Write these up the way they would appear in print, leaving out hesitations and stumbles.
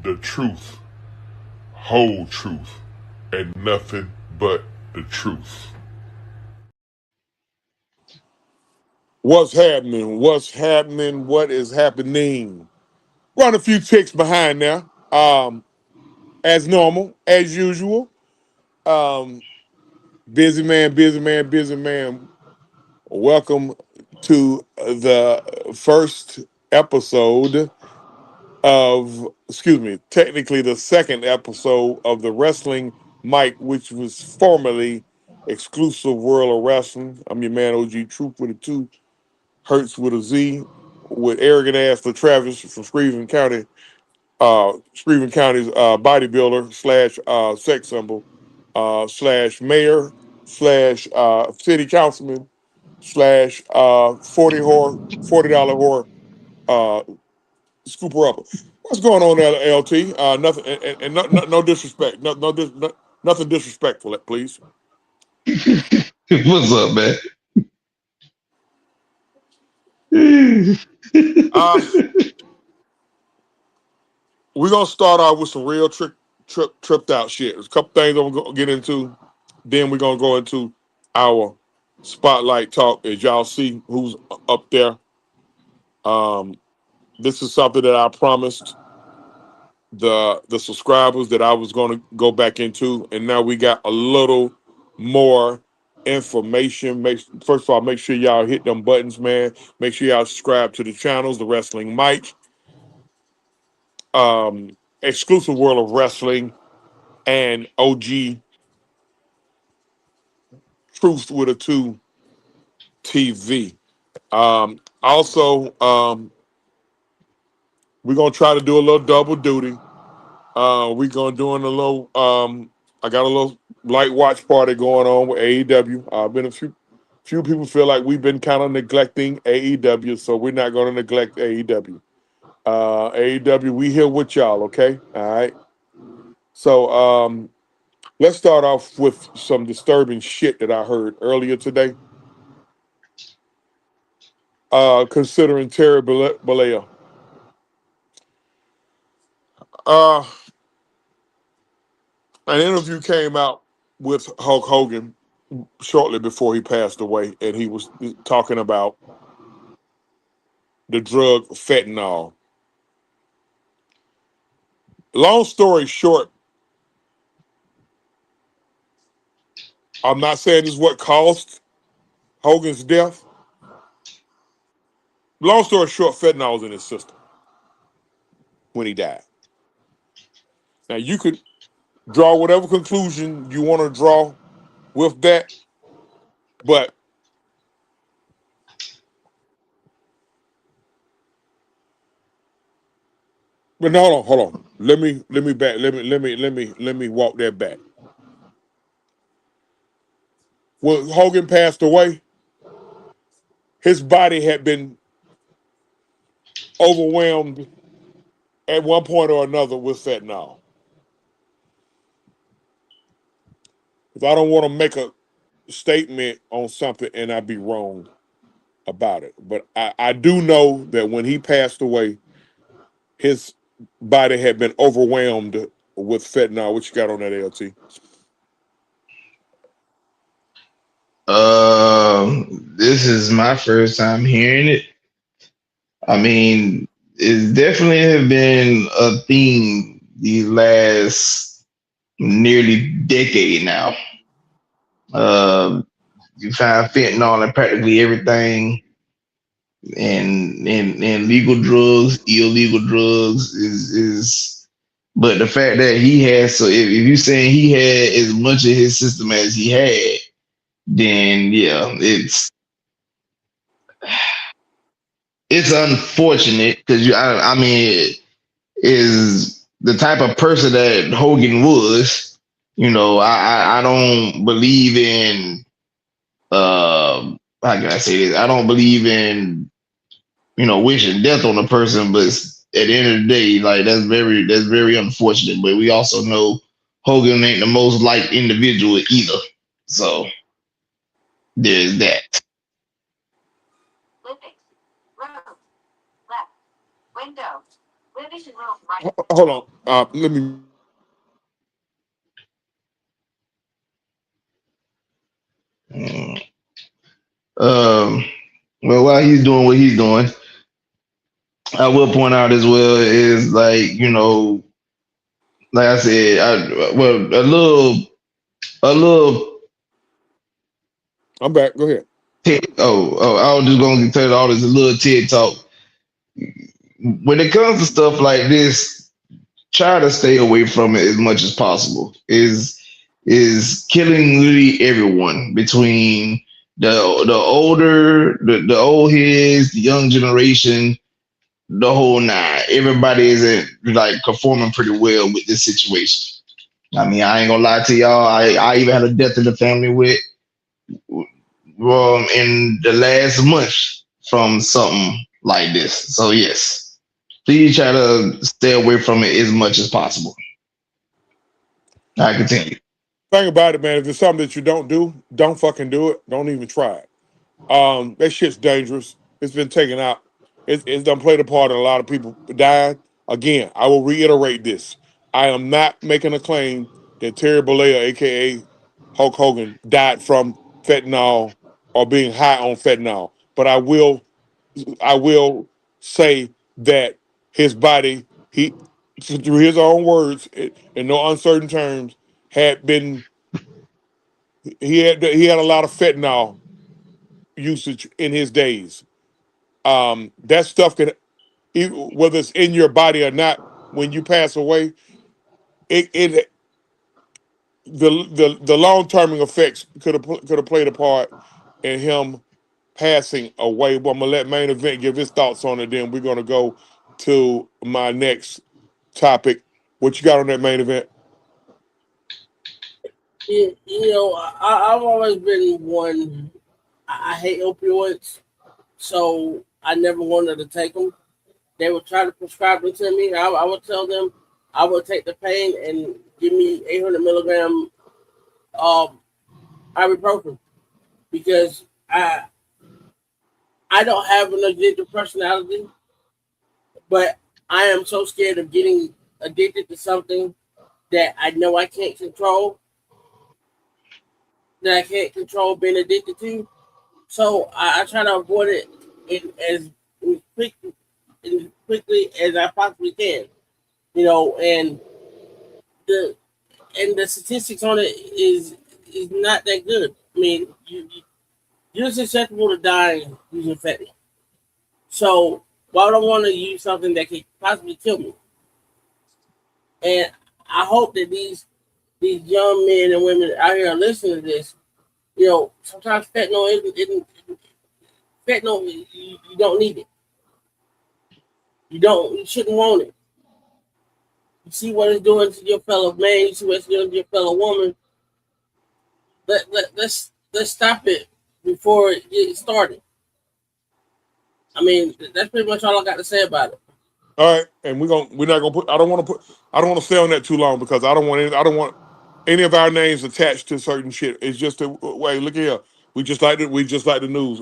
the truth, whole truth, and nothing but the truth. What's happening? What's happening? What is happening? Run a few ticks behind there. As normal, as usual. Um, busy man, busy man, busy man. Welcome to the first episode technically the second episode of the Wrestling Mike, which was formerly Exclusive World of Wrestling. I'm your man, OG Troop with a 2, Hertz with a Z, with arrogant ass for Travis from Screven County's bodybuilder slash sex symbol slash mayor slash city councilman slash $40 whore uh, scooper upper. What's going on there, LT? Nothing, and no disrespect, nothing disrespectful, please. What's up, man? Uh, we're gonna start off with some real tripped out shit. There's a couple things I'm gonna get into. Then we're gonna go into our spotlight talk. As y'all see, who's up there. Um, this is something that I promised the subscribers that I was going to go back into, and now we got a little more information. First of all, make sure y'all hit them buttons, man. Make sure y'all subscribe to the channels, the Wrestling Mike, Exclusive World of Wrestling, and OG Truth with a 2 TV. Also, we're gonna try to do a little double duty. We're gonna doing a little. I got a little light watch party going on with AEW. Been a few people feel like we've been kind of neglecting AEW, so we're not going to neglect AEW. AEW, we here with y'all, okay? All right. So let's start off with some disturbing shit that I heard earlier today. Considering Terry Bollea. Uh, an interview came out with Hulk Hogan shortly before he passed away, and he was talking about the drug fentanyl. Long story short, I'm not saying this is what caused Hogan's death. Long story short, fentanyl was in his system when he died. Now you could draw whatever conclusion you want to draw with that, but no, hold on. Let me walk that back. When Hogan passed away, his body had been overwhelmed at one point or another with fentanyl. If I don't want to make a statement on something and I be wrong about it, but I do know that when he passed away, his body had been overwhelmed with fentanyl. What you got on that, LT? This is my first time hearing it. I mean, it's definitely have been a theme the last nearly decade now. Uh, you find fentanyl in practically everything, and legal drugs, illegal drugs is. But the fact that he has, so if you're saying he had as much of his system as he had, then yeah, it's unfortunate because I mean, is the type of person that Hogan was. You know, I don't believe in how can I say this? I don't believe in wishing death on a person, but at the end of the day, like that's very unfortunate. But we also know Hogan ain't the most liked individual either. So there's that. Hold on. Let me mute my mic. Mm. Um, well, while he's doing what he's doing, I will point out as well is like like I said, well a little I'm back. Go ahead. I was just gonna tell you all this a little TED talk. When it comes to stuff like this, try to stay away from it as much as possible. Is killing literally everyone between the old heads, the young generation, the whole nine. Everybody isn't like performing pretty well with this situation. I mean, I ain't gonna lie to y'all. I even had a death in the family with in the last month from something like this. So yes, please try to stay away from it as much as possible. I continue. Thing about it, man, if it's something that you don't do, don't fucking do it. Don't even try it. That shit's dangerous. It's been taken out. It's done played a part in a lot of people dying. Again, I will reiterate this. I am not making a claim that Terry Bollea, aka Hulk Hogan, died from fentanyl or being high on fentanyl. But I will say that his body, he through his own words, in no uncertain terms, had been he had a lot of fentanyl usage in his days. That stuff can, whether it's in your body or not, when you pass away, it the long term effects could have played a part in him passing away. But I'm gonna let Main Event give his thoughts on it. Then we're gonna go to my next topic. What you got on that Main Event? I've always been one. I hate opioids, so I never wanted to take them. They would try to prescribe them to me. I would tell them I would take the pain and give me 800 milligram um, ibuprofen because I don't have an addictive personality, but I am so scared of getting addicted to something that I know I can't control, that I can't control being addicted to. So I try to avoid it in quick, as quickly as I possibly can. And the the statistics on it is not that good. I mean, you're susceptible to dying using fentanyl. So why would I want to use something that could possibly kill me? And I hope that these young men and women out here are listening to this. Sometimes fentanyl isn't fentanyl. You don't need it. You shouldn't want it. You see what it's doing to your fellow man. You see what it's doing to your fellow woman. Let's stop it before it gets started. I mean, that's pretty much all I got to say about it. All right, and we're not gonna put. I don't want to stay on that too long because I don't want any of our names attached to certain shit. It's just a wait. Look here. We just like the news.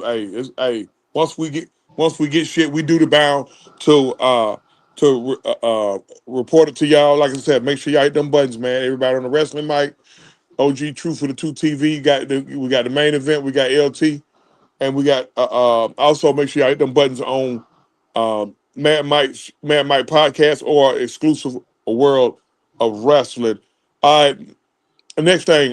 Hey, once we get shit, we do the bound to report it to y'all. Like I said, make sure y'all hit them buttons, man. Everybody on the wrestling mic, OG True for the Two TV. We got the Main Event. We got LT, and we got also make sure y'all hit them buttons on Mad Mike podcast or exclusive world of wrestling. All right, the next thing,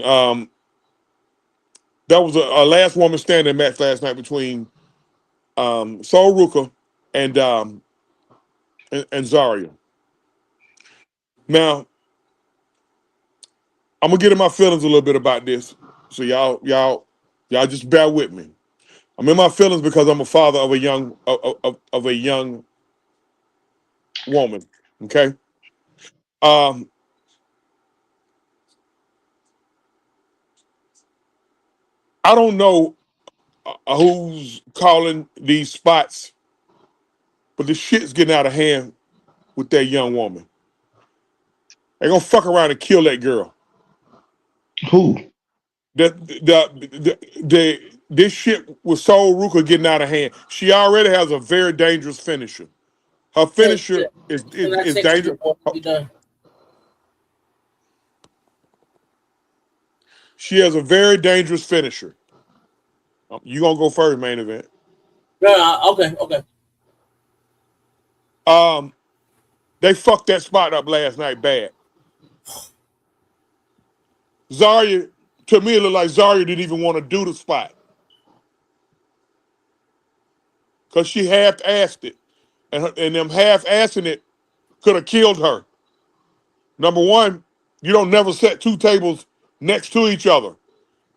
that was a last woman standing match last night between Sol Ruka and and Zarya. Now I'm gonna get in my feelings a little bit about this, so y'all just bear with me. I'm in my feelings because I'm a father of a of a young woman. Okay, um, I don't know who's calling these spots, but the shit's getting out of hand with that young woman. They're gonna fuck around and kill that girl. Who? This shit with Soul Ruka getting out of hand. She already has a very dangerous finisher. Her Ten, finisher and I is check it dangerous. before we done. She has a very dangerous finisher. You gonna go first, main event. No, no, okay, okay. Um, they fucked that spot up last night bad. Zarya, to me, it looked like Zarya didn't even want to do the spot because she half-assed it, and them half-assing it could have killed her. Number one, you don't never set two tables next to each other.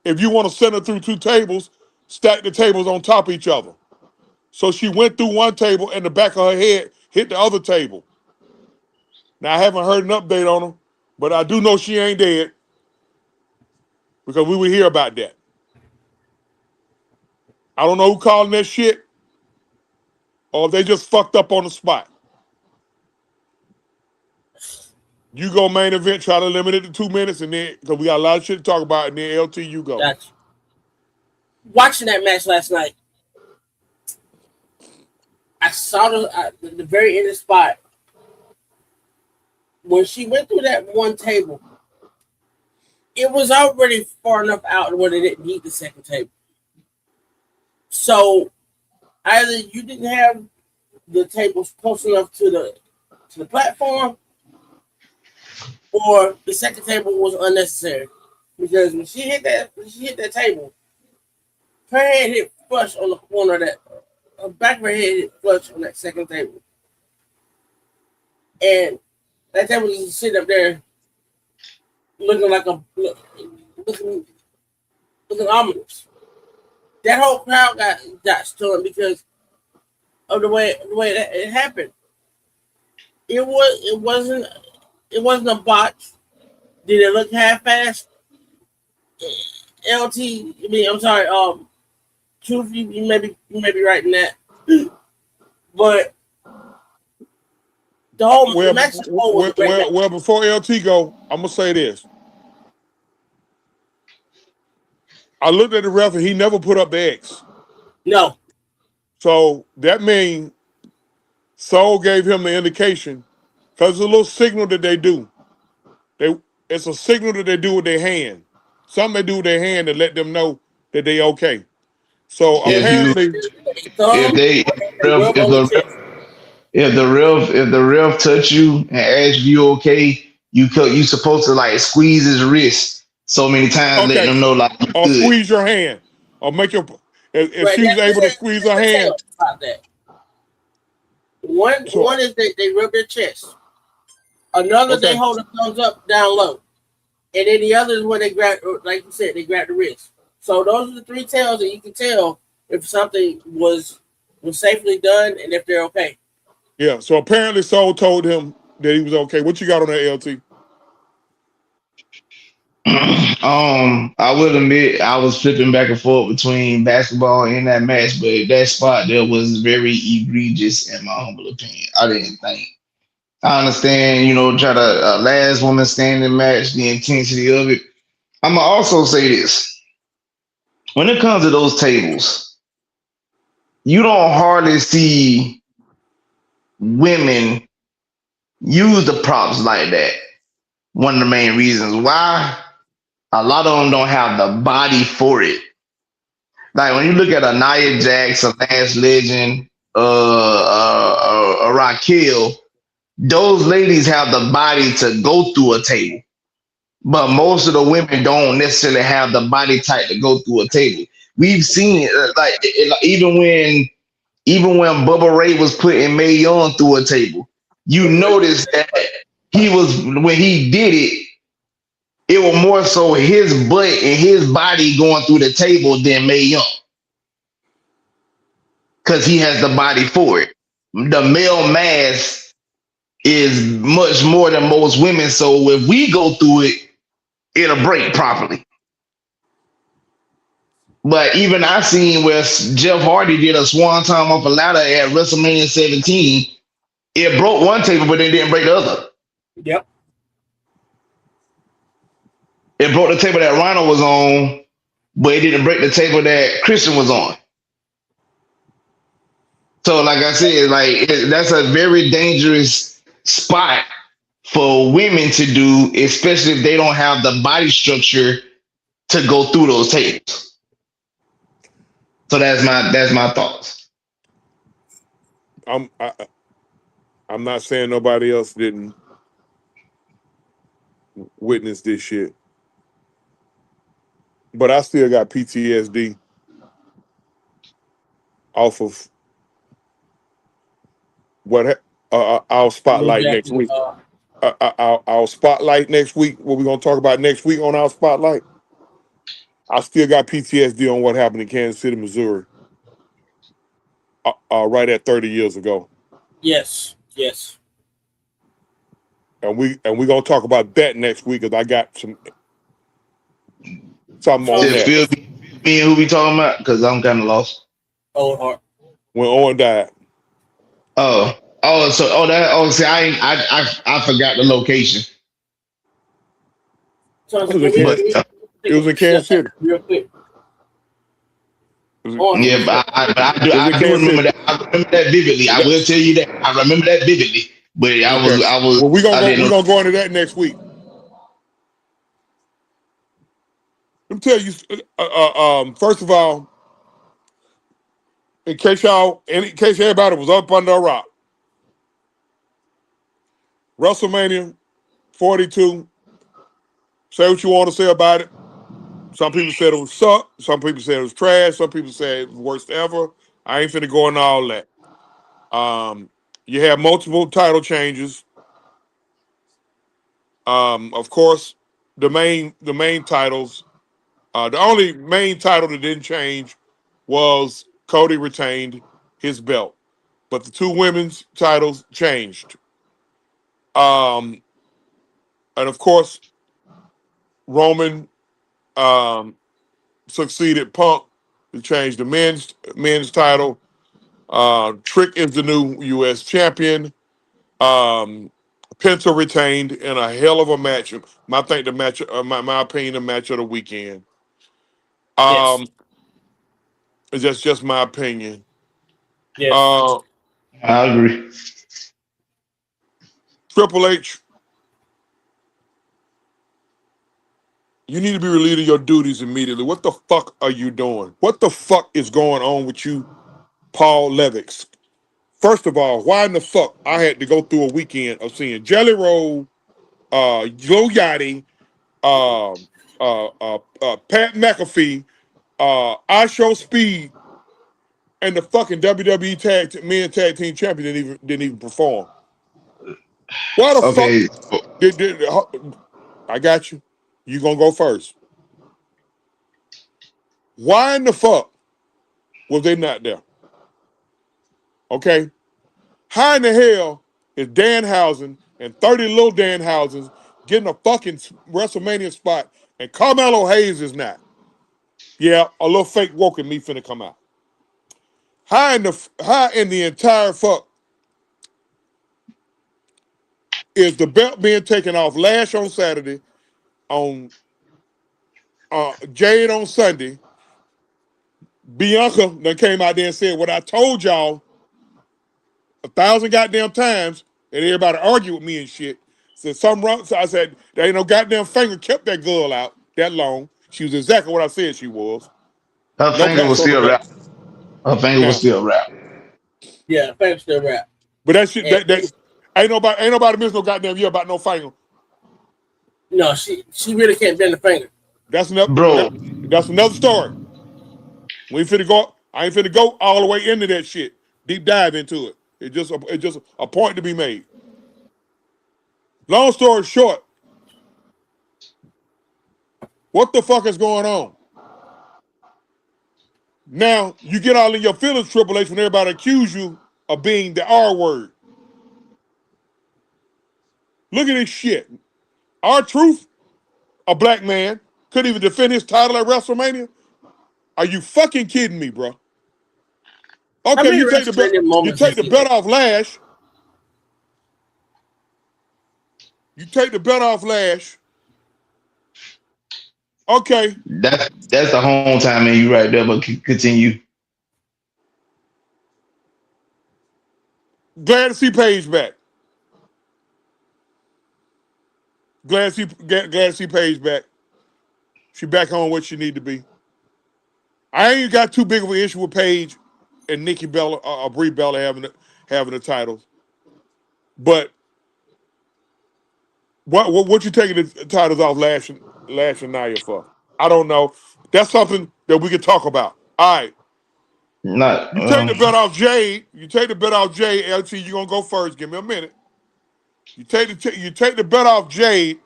If you want to center through two tables, stack the tables on top of each other. So she went through one table and the back of her head hit the other table. Now I haven't heard an update on her, but I do know she ain't dead because we would hear about that. I don't know who calling that shit or if they just fucked up on the spot. You go main event, try to limit it to 2 minutes, and then because we got a lot of shit to talk about, and then LT, you go. Gotcha. Watching that match last night, I saw the very end of the spot when she went through that one table. It was already far enough out where they didn't need the second table. So either you didn't have the tables close enough to the platform, or the second table was unnecessary. Because when she hit that table, her head hit flush on the corner of that. Her back of her head hit flush on that second table, and that table was just sitting up there, looking like looking ominous. That whole crowd got stunned because of the way it happened. It wasn't a botch. Did it look half-assed? LT, I mean, I'm sorry. Truth, you may be right in that, but the Well, match as a whole was a great match. well, before LT go, I'm gonna say this. I looked at the ref and he never put up the X. No, So that means Soul gave him the indication because it's a little signal that they do. It's a signal that they do with their hand. Something they do with their hand to let them know that they okay. So If you apparently, if thumb they or they rub if on the the chest. if the ref touch you and ask you okay, you supposed to like squeeze his wrist so many times, letting okay, them know like you or good. squeeze your hand, or make your. If Right, she was able to squeeze her there's a hand, tale about that. One so is they rub their chest. Another they okay, hold the thumbs up down low, and then the other is where they grab, like you said, they grab the wrist. So those are the three tells that you can tell if something was safely done and if they're okay. yeah. So apparently, Soul told him that he was okay. What you got on that LT? I will admit I was flipping back and forth between basketball and that match, but that spot there was very egregious in my humble opinion. I didn't think. I understand, try to last woman standing match, the intensity of it. I'm gonna also say this: when it comes to those tables, you don't hardly see women use the props like that. One of the main reasons why a lot of them don't have the body for it. Like when you look at a Nia Jax, a Lance Legend, a Raquel, those ladies have the body to go through a table. But most of the women don't necessarily have the body type to go through a table. We've seen even when Bubba Ray was putting Mae Young through a table, you notice that he was when he did it, it was more so his butt and his body going through the table than Mae Young because he has the body for it. The male mass is much more than most women, so if we go through it, it'll break properly. But even I seen where Jeff Hardy did a swan time off a ladder at WrestleMania 17. It broke one table, but it didn't break the other. Yep. It broke the table that Rhino was on, but it didn't break the table that Christian was on. So, like I said, that's a very dangerous spot for women to do, especially if they don't have the body structure to go through those tables. So that's my thoughts. I'm I, I'm not saying nobody else didn't witness this shit, but I still got PTSD off of our Blue spotlight next Jacket. week. Our spotlight next week. What we're gonna talk about next week on our spotlight. I still got PTSD on what happened in Kansas City, Missouri, right at 30 years ago, Yes, yes. and we gonna talk about that next week because I got something on So, Just that feel me and who we talking about because I'm kind of lost. old heart. when Owen died. See, I forgot the location, So, It was in but Kansas, it take was a in step Kansas back City. real quick. It was, On yeah, step. it was in I do Kansas remember City. that. I remember that vividly. I will tell you that I remember that vividly. But Okay. Well, I didn't we know. gonna go into that next week. Let me tell you. First of all, in case everybody was up under a rock, WrestleMania 42. Say what you want to say about it. Some people said it was suck. Some people said it was trash. Some people said it was worst ever. I ain't finna go into all that. You have multiple title changes. Of course, the main titles. The only main title that didn't change was Cody retained his belt, but the two women's titles changed. Um, and of course, Roman um, succeeded Punk to change the men's title. Trick is the new U.S. champion. Um, Penta retained in a hell of a match. I think the match, my opinion, the match of the weekend. Yes, Um, that's just my opinion. yes. Uh, I agree. Triple H, you need to be relieving your duties immediately. What the fuck are you doing? What the fuck is going on with you, Paul Levix? First of all, why in the fuck I had to go through a weekend of seeing Jelly Roll, Joe Yachty, Pat McAfee, I Show Speed, and the fucking WWE men tag team champion didn't even perform. Why the fuck Okay, did I got you? You gonna go first? Why in the fuck was they not there? Okay, how in the hell is Danhausen and 30 little Danhausens getting a fucking WrestleMania spot and Carmelo Hayes is not? Yeah, a little fake woke in me finna come out. How in the entire fuck is the belt being taken off Lash on Saturday, on Jade on Sunday? Bianca then came out there and said what I told y'all 1,000 goddamn times, and everybody argued with me and shit. Said something wrong. So I said, there ain't no goddamn finger kept that girl out that long. She was exactly what I said she was. her No finger pats was on the still back. wrapped. Her finger was Now, still wrapped. Yeah, thanks to rap. but that shit, And that ain't nobody miss no goddamn year about no finger. no, she really can't bend the finger. That's another Bro, that's another story. We ain't finna go. I ain't finna go all the way into that shit. Deep dive into it. It's just a point to be made. Long story short, what the fuck is going on? Now you get all in your feelings, Triple H, when everybody accuse you of being the R word. Look at this shit. R-Truth, a black man, couldn't even defend his title at WrestleMania. Are you fucking kidding me, bro? How Okay, many you WrestleMania moments take has the he belt had? off Lash. You take the belt off Lash. Okay, that's the home time and you right there. But continue. Glad to see Paige back. Glad to see Paige back. She back on what she need to be. I ain't got too big of an issue with Paige and Nikki Bella or Brie Bella having the titles. But what you taking the titles off Lash and Nia for? I don't know. That's something that we could talk about. All right. Not. You take the bet off Jade. You take the bet off Jade. LT, you gonna go first. Give me a minute. You take the bet off Jade,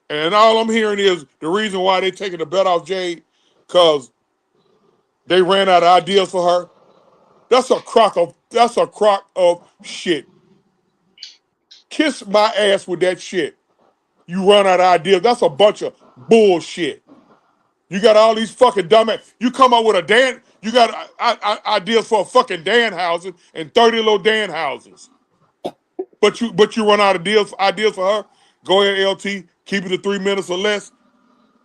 and all I'm hearing is the reason why they taking the bet off Jade, because they ran out of ideas for her. That's a crock of shit. Kiss my ass with that shit. You run out of ideas. That's a bunch of bullshit. You got all these fucking dumbass. You come up with a Dan. You got ideas for a fucking Dan houses and 30 little Dan houses. But you run out of ideas for her. Go ahead, LT. Keep it to 3 minutes or less,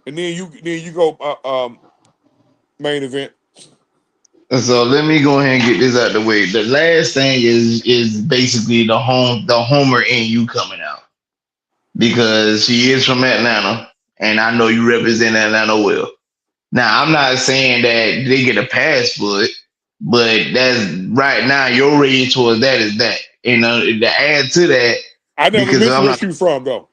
and then you go main event. So let me go ahead and get this out the way. The last thing is basically the Homer in you coming out, because she is from Atlanta, and I know you represent Atlanta well. Now I'm not saying that they get a pass for it, but that's right now your rage towards that is that. You know, to add to that, I never because mentioned I'm where not. she from though.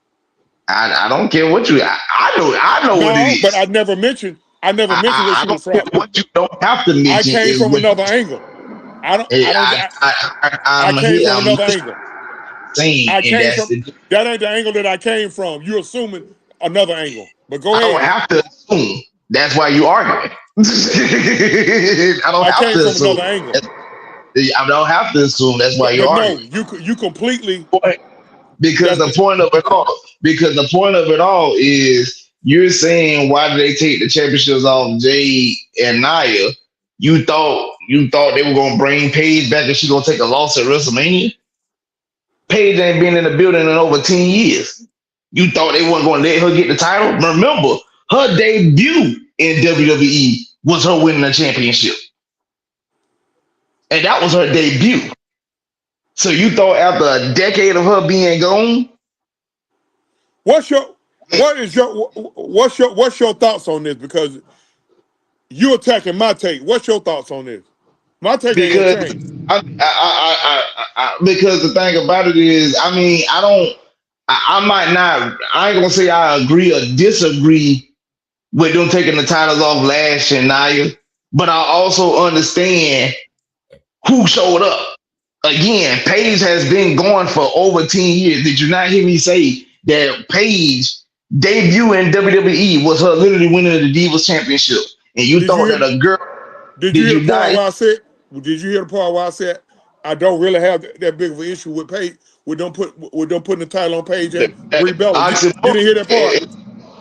I don't care what you. I know what it No, but is. I never mentioned where I she was don't care from. what you don't have to I mention came is from what another angle. I don't. hey, I don't. I I'm came here. from I'm another angle. saying, I and came that's from the. that ain't the angle that I came from. You're assuming another angle. But go I don't ahead. have to assume. That's why you arguing. I don't I have came to from assume. another angle. I don't have to assume. That's why you're But no, arguing. you completely. Because That's the point of it all, is you're saying, why did they take the championships off Jade and Nia? You thought they were gonna bring Paige back and she's gonna take a loss at WrestleMania? Paige ain't been in the building in over 10 years. You thought they weren't gonna let her get the title? Remember, her debut in WWE was her winning a championship. And that was her debut. So you thought after a decade of her being gone, what's your thoughts on this? Because you attacking my take. What's your thoughts on this? My take ain't gonna because change. because the thing about it is, I mean, I might not, I ain't gonna say I agree or disagree with them taking the titles off Lash and Nia, but I also understand who showed up. Again, Paige has been going for over 10 years. Did you not hear me say that Paige debut in WWE was her literally winning the Divas Championship? And you Did you thought that hear? a girl, Did you did hear you the part not? where I said? Did you hear the part where I said I don't really have that big of an issue with Paige? With them putting the title on Paige and Brie Bella. You didn't hear that part?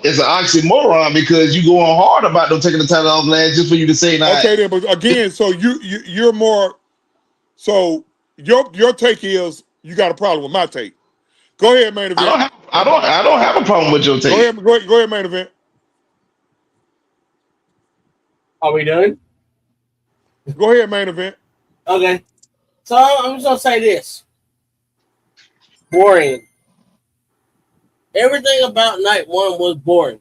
It's an oxymoron because you going hard about them taking the title off Lance just for you to say that. Okay, then, but again, so you're more. So your take is you got a problem with my take. Go ahead, main event. I don't have a problem with your Go take. ahead, go ahead, main event. Are we done? Go ahead, main event. Okay. So I'm just gonna say this. Boring. Everything about night one was boring.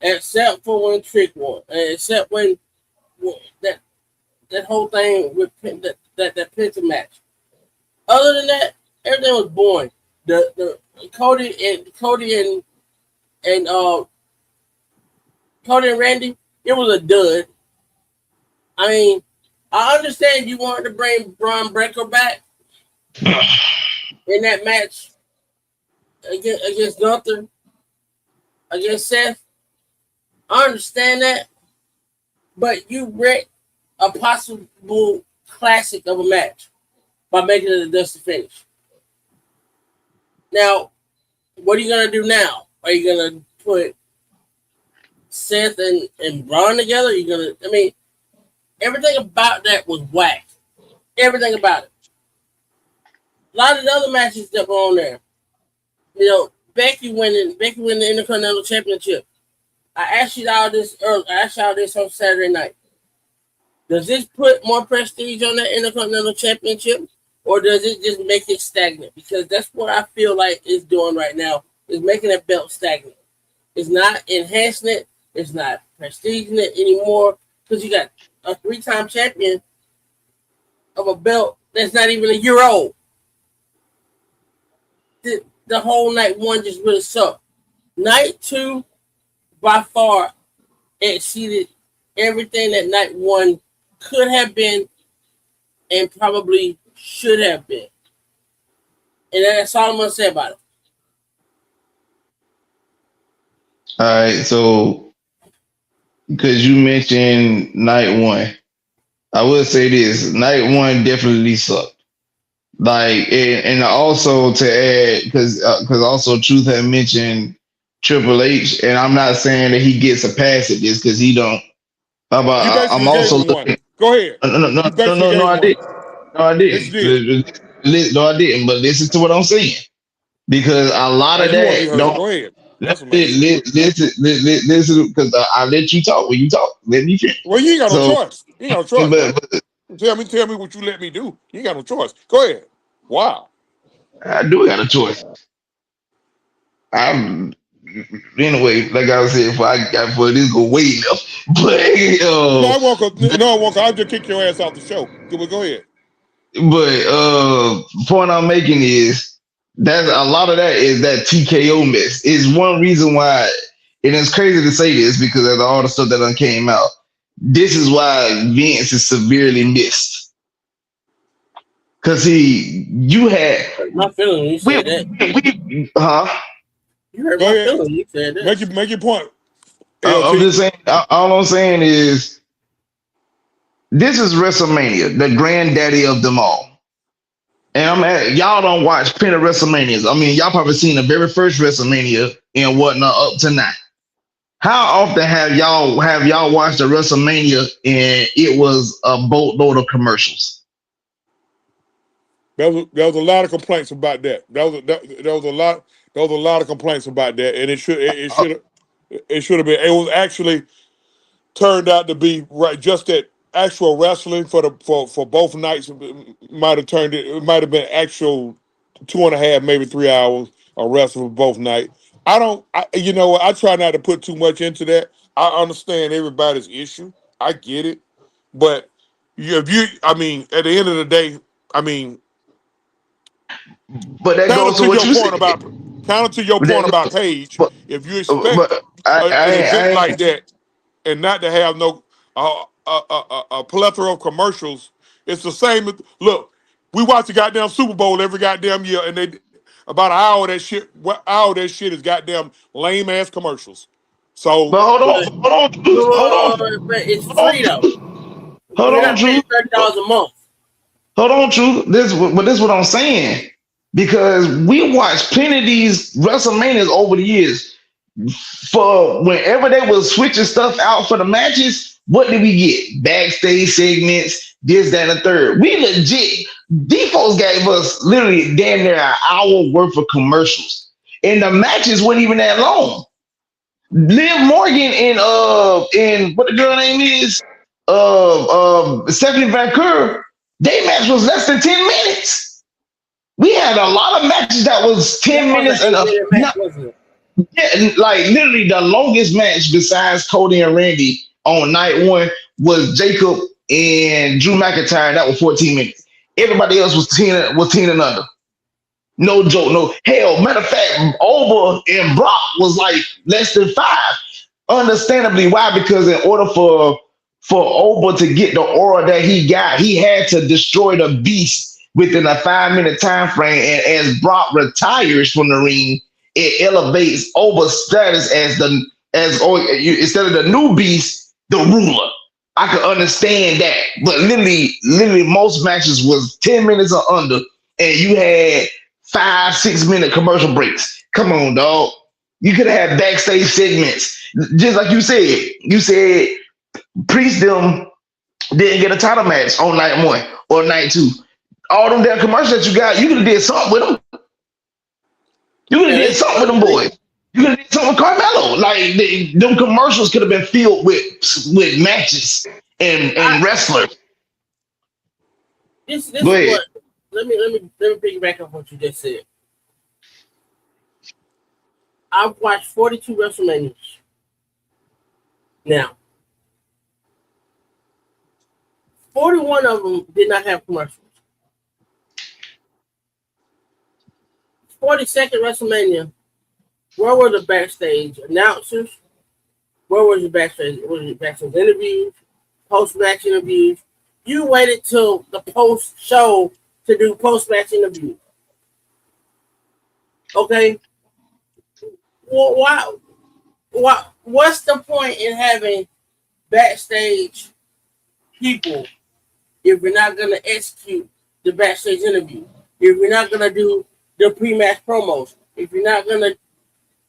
Except for when Trick won. Except when that that whole thing with that Penta match. Other than that, everything was boring. The and Cody and Randy, it was a dud. I mean, I understand you wanted to bring Braun Breaker back in that match against Gunther, against Seth. I understand that, but you wrecked a possible classic of a match by making it a dusty finish. Now, what are you gonna do now? Are you gonna put Seth and Braun together? I mean, everything about that was whack. Everything about it. A lot of the other matches that were on there, Becky winning the Intercontinental Championship. I asked you all this earlier. I asked y'all this on Saturday night. Does this put more prestige on that Intercontinental Championship, or does it just make it stagnant? Because that's what I feel like it's doing right now. Is making that belt stagnant. It's not enhancing it. It's not prestiging it anymore. Because you got a 3-time champion of a belt that's not even a year old. The whole night one just really sucked. Night two, by far, exceeded everything that night one could have been and probably should have been. And that's all I'm going to say about it. All right, so because you mentioned night one, I will say this: night one definitely sucked. Like, and also to add, because also Truth had mentioned Triple H, and I'm not saying that he gets a pass at this because he don't. You I'm basically gave also him one. looking. Go ahead. No, You basically no, gave him I one. didn't. No, I Yes, you did. didn't. No, I didn't. But listen to what I'm saying, because a lot of You want to be that heard. don't. Go ahead. WrestleMania. Listen, because I let you talk when you talk. Let me finish. Well, you ain't got no So, choice. You ain't got no choice, man. but Tell me what you let me do. You ain't got no choice. Go ahead. Wow. I do got a choice. I'm anyway, like I said, for this go way left. But No, I won't. No, I won't. I'll just kick your ass off the show. Go ahead. point I'm making is that a lot of that is that TKO mess. Is one reason why, and it's crazy to say this because of all the stuff that done came out. This is why Vince is severely missed. Cause you had My feeling when you said that. huh? You hurt Go my ahead. feeling when you said that. Make your point. I'm LT. just saying. All I'm saying is this is WrestleMania, the granddaddy of them all. And y'all don't watch plenty of WrestleManias. I mean, y'all probably seen the very first WrestleMania and whatnot up to now. How often have y'all watched a WrestleMania and it was a boatload of commercials? There was a lot of complaints about that. There was a lot of complaints about that, and it should have been. It was actually turned out to be right. Just that actual wrestling for both nights might have turned it. It might have been actual 2.5, maybe 3 hours of wrestling for both nights. You know what? I try not to put too much into that. I understand everybody's issue. I get it, but I mean, at the end of the day, I mean, But that counter goes to to what your you point said. about counter to your But point that about goes, Paige, but, if you expect but an event I like ain't. that and not to have no a plethora of commercials, it's the same. Look, we watch the goddamn Super Bowl every goddamn year, and they about an hour of that shit. What hour of that shit is goddamn lame ass commercials. So But But, hold on, Juice. but it's Hold on, free though. Juice. Hold You're on, not paying Juice. $30 a month. Hold on, Truth. This is what I'm saying. Because we watched plenty of these WrestleManias over the years. For whenever they was switching stuff out for the matches, what did we get? Backstage segments, this, that, and the third. We legit, these folks gave us literally damn near an hour worth of commercials. And the matches weren't even that long. Liv Morgan and what the girl name is, Stephanie Van Keur, they match was less than 10 minutes. We had a lot of matches that was That 10 was an minutes and 8-minute match, wasn't it? yeah, like literally the longest match besides Cody and Randy on night one was Jacob and Drew McIntyre. That was 14 minutes. Everybody else was 10 and under. No joke, no hell. Matter of fact, Over and Brock was like less than 5. Understandably, why? Because in order for Oba to get the aura that he got, he had to destroy the beast within a 5-minute time frame. And as Brock retires from the ring, it elevates Oba's status as instead of the new beast, the ruler. I could understand that, but literally, most matches was 10 minutes or under, and you had 5-6 minute commercial breaks. Come on, dog. You could have had backstage segments. Just like you said. You said Priest them didn't get a title match on night one or night two. All them damn commercials that you got, you could have did something with them. You could have Yeah, did something with them boys. You could have did something with Carmelo. Like them commercials could have been filled with matches and I, wrestlers. this Go is ahead. what let me piggyback on what you just said. I've watched 42 WrestleManias. Now, 41 of them did not have commercials. 42nd WrestleMania, where were the backstage announcers? Where was the backstage? Was it backstage interviews, post-match interviews? You waited till the post-show to do post-match interviews. Okay? Well, why? What's the point in having backstage people if we're not going to execute the backstage interview? If we're not going to do the pre-match promos? If you're not going to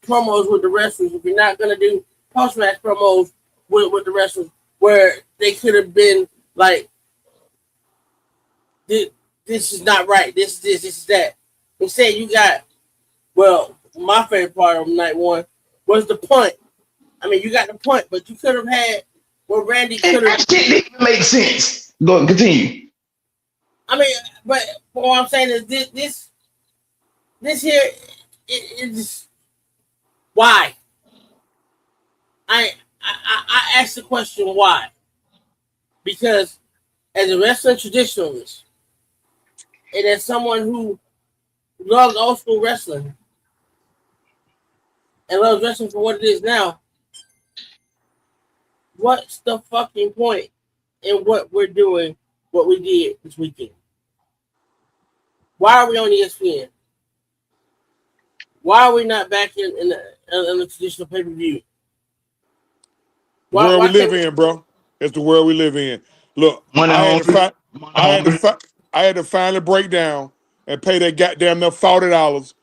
promos with the wrestlers? If you're not going to do post-match promos with the wrestlers, where they could have been like, this is not right. This is that. Instead, you got, well, my favorite part of night one was the punt. I mean, you got the punt, but you could have had where Randy could have. That shit didn't make sense. Go ahead, continue. I mean, but what I'm saying is this here is why. I asked the question why. Because as a wrestling traditionalist and as someone who loves old school wrestling and loves wrestling for what it is now, what's the fucking point in what we're doing, what we did this weekend? Why are we on ESPN? Why are we not back in the traditional pay-per-view? The world we live in, bro. It's the world we live in. Look, I had to finally break down and pay that goddamn $40.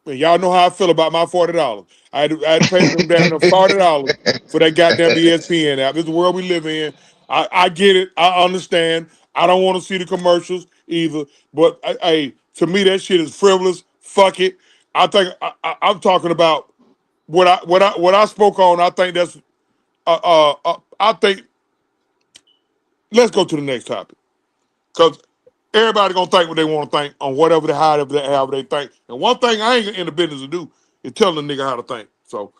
And y'all know how I feel about my $40. I had to pay them down $40 for that goddamn ESPN app. This is the world we live in. I get it. I understand. I don't want to see the commercials either. But to me, that shit is frivolous. Fuck it. I think I'm talking about what I spoke on. I think that's I think let's go to the next topic, because everybody gonna think what they want to think on whatever however they think. And one thing I ain't in the business to do is telling a nigga how to think. So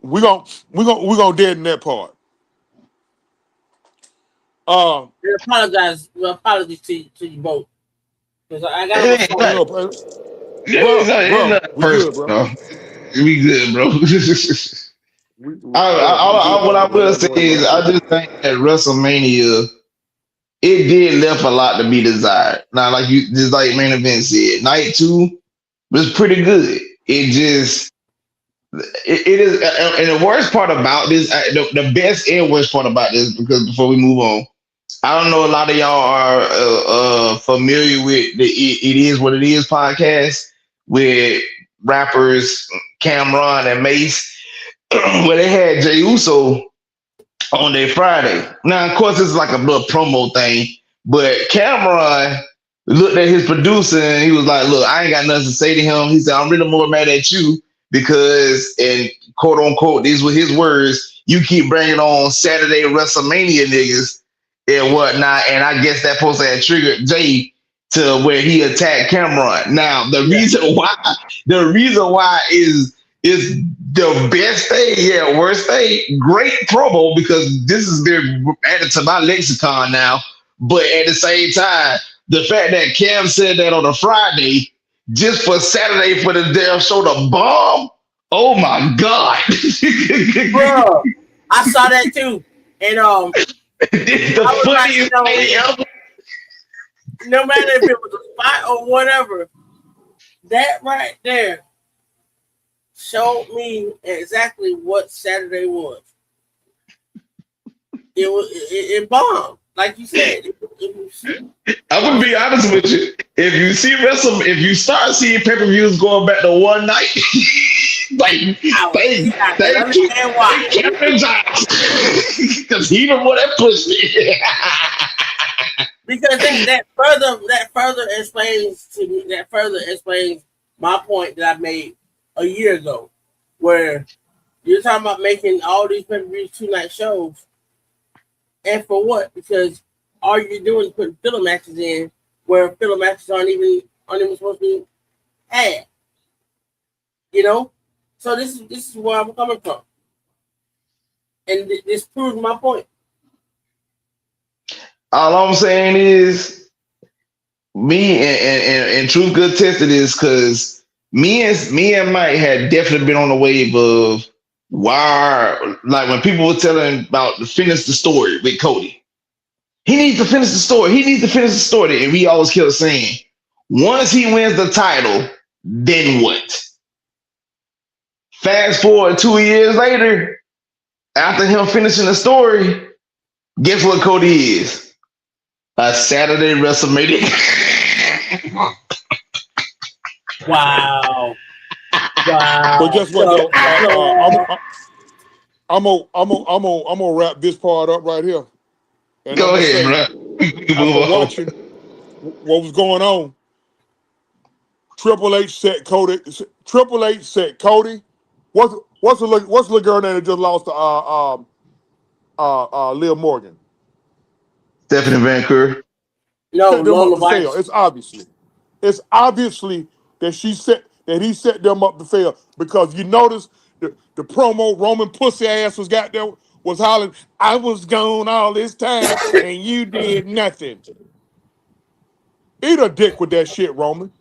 we gonna deaden that part. Apologies to you both, because I got bro, we good, bro. We good, bro. What I will say is, I just think that WrestleMania, it did left a lot to be desired. Now, like main event said, night two was pretty good. It is, and the worst part about this, the best and worst part about this, because before we move on, I don't know, a lot of y'all are familiar with the It Is What It Is podcast with rappers Cameron and Mace, where they had Jey Uso on their Friday. Now, of course, it's like a little promo thing, but Cameron looked at his producer and he was like, look, I ain't got nothing to say to him. He said, I'm really more mad at you because, and quote unquote, these were his words, you keep bringing on Saturday WrestleMania niggas and whatnot. And I guess that post had triggered Jay to where he attacked Cameron. Now, the reason why is the best thing, worst thing, great promo, because this has been added to my lexicon now. But at the same time, the fact that Cam said that on a Friday, just for Saturday for the damn show to bomb, oh my God. Bro, I saw that too. And the funniest thing ever. No matter if it was a spot or whatever, that right there showed me exactly what Saturday was. It bombed, like you said. I'm gonna be honest with you. If you start seeing pay-per-views going back to one night, thank you, because he the one that pushed me. Because that further explains my point that I made a year ago, where you're talking about making all these pay-per-views 2-night shows, and for what? Because all you're doing is putting filler matches in where filler matches aren't even supposed to be had. You know, so this is where I'm coming from, and this proves my point. All I'm saying is me and Truth Good tested this because me and Mike had definitely been on the wave of why, like when people were telling about to finish the story with Cody. He needs to finish the story. He needs to finish the story. And we always kept saying, once he wins the title, then what? Fast forward 2 years later, after him finishing the story, guess what Cody is? A Saturday WrestleMania. Wow. But guess what though? I'm gonna wrap this part up right here. And Go I'm gonna ahead, say, bro. after watching what was going on, Triple H set Cody. Triple H set Cody. What's the little girl name that just lost to Liv Morgan? Stephanie Vancouver. No, Set them up Lola to fail. Vice. It's obviously that he set them up to fail because you notice the promo Roman pussy ass was got there was hollering, I was gone all this time and you did nothing. Eat a dick with that shit, Roman.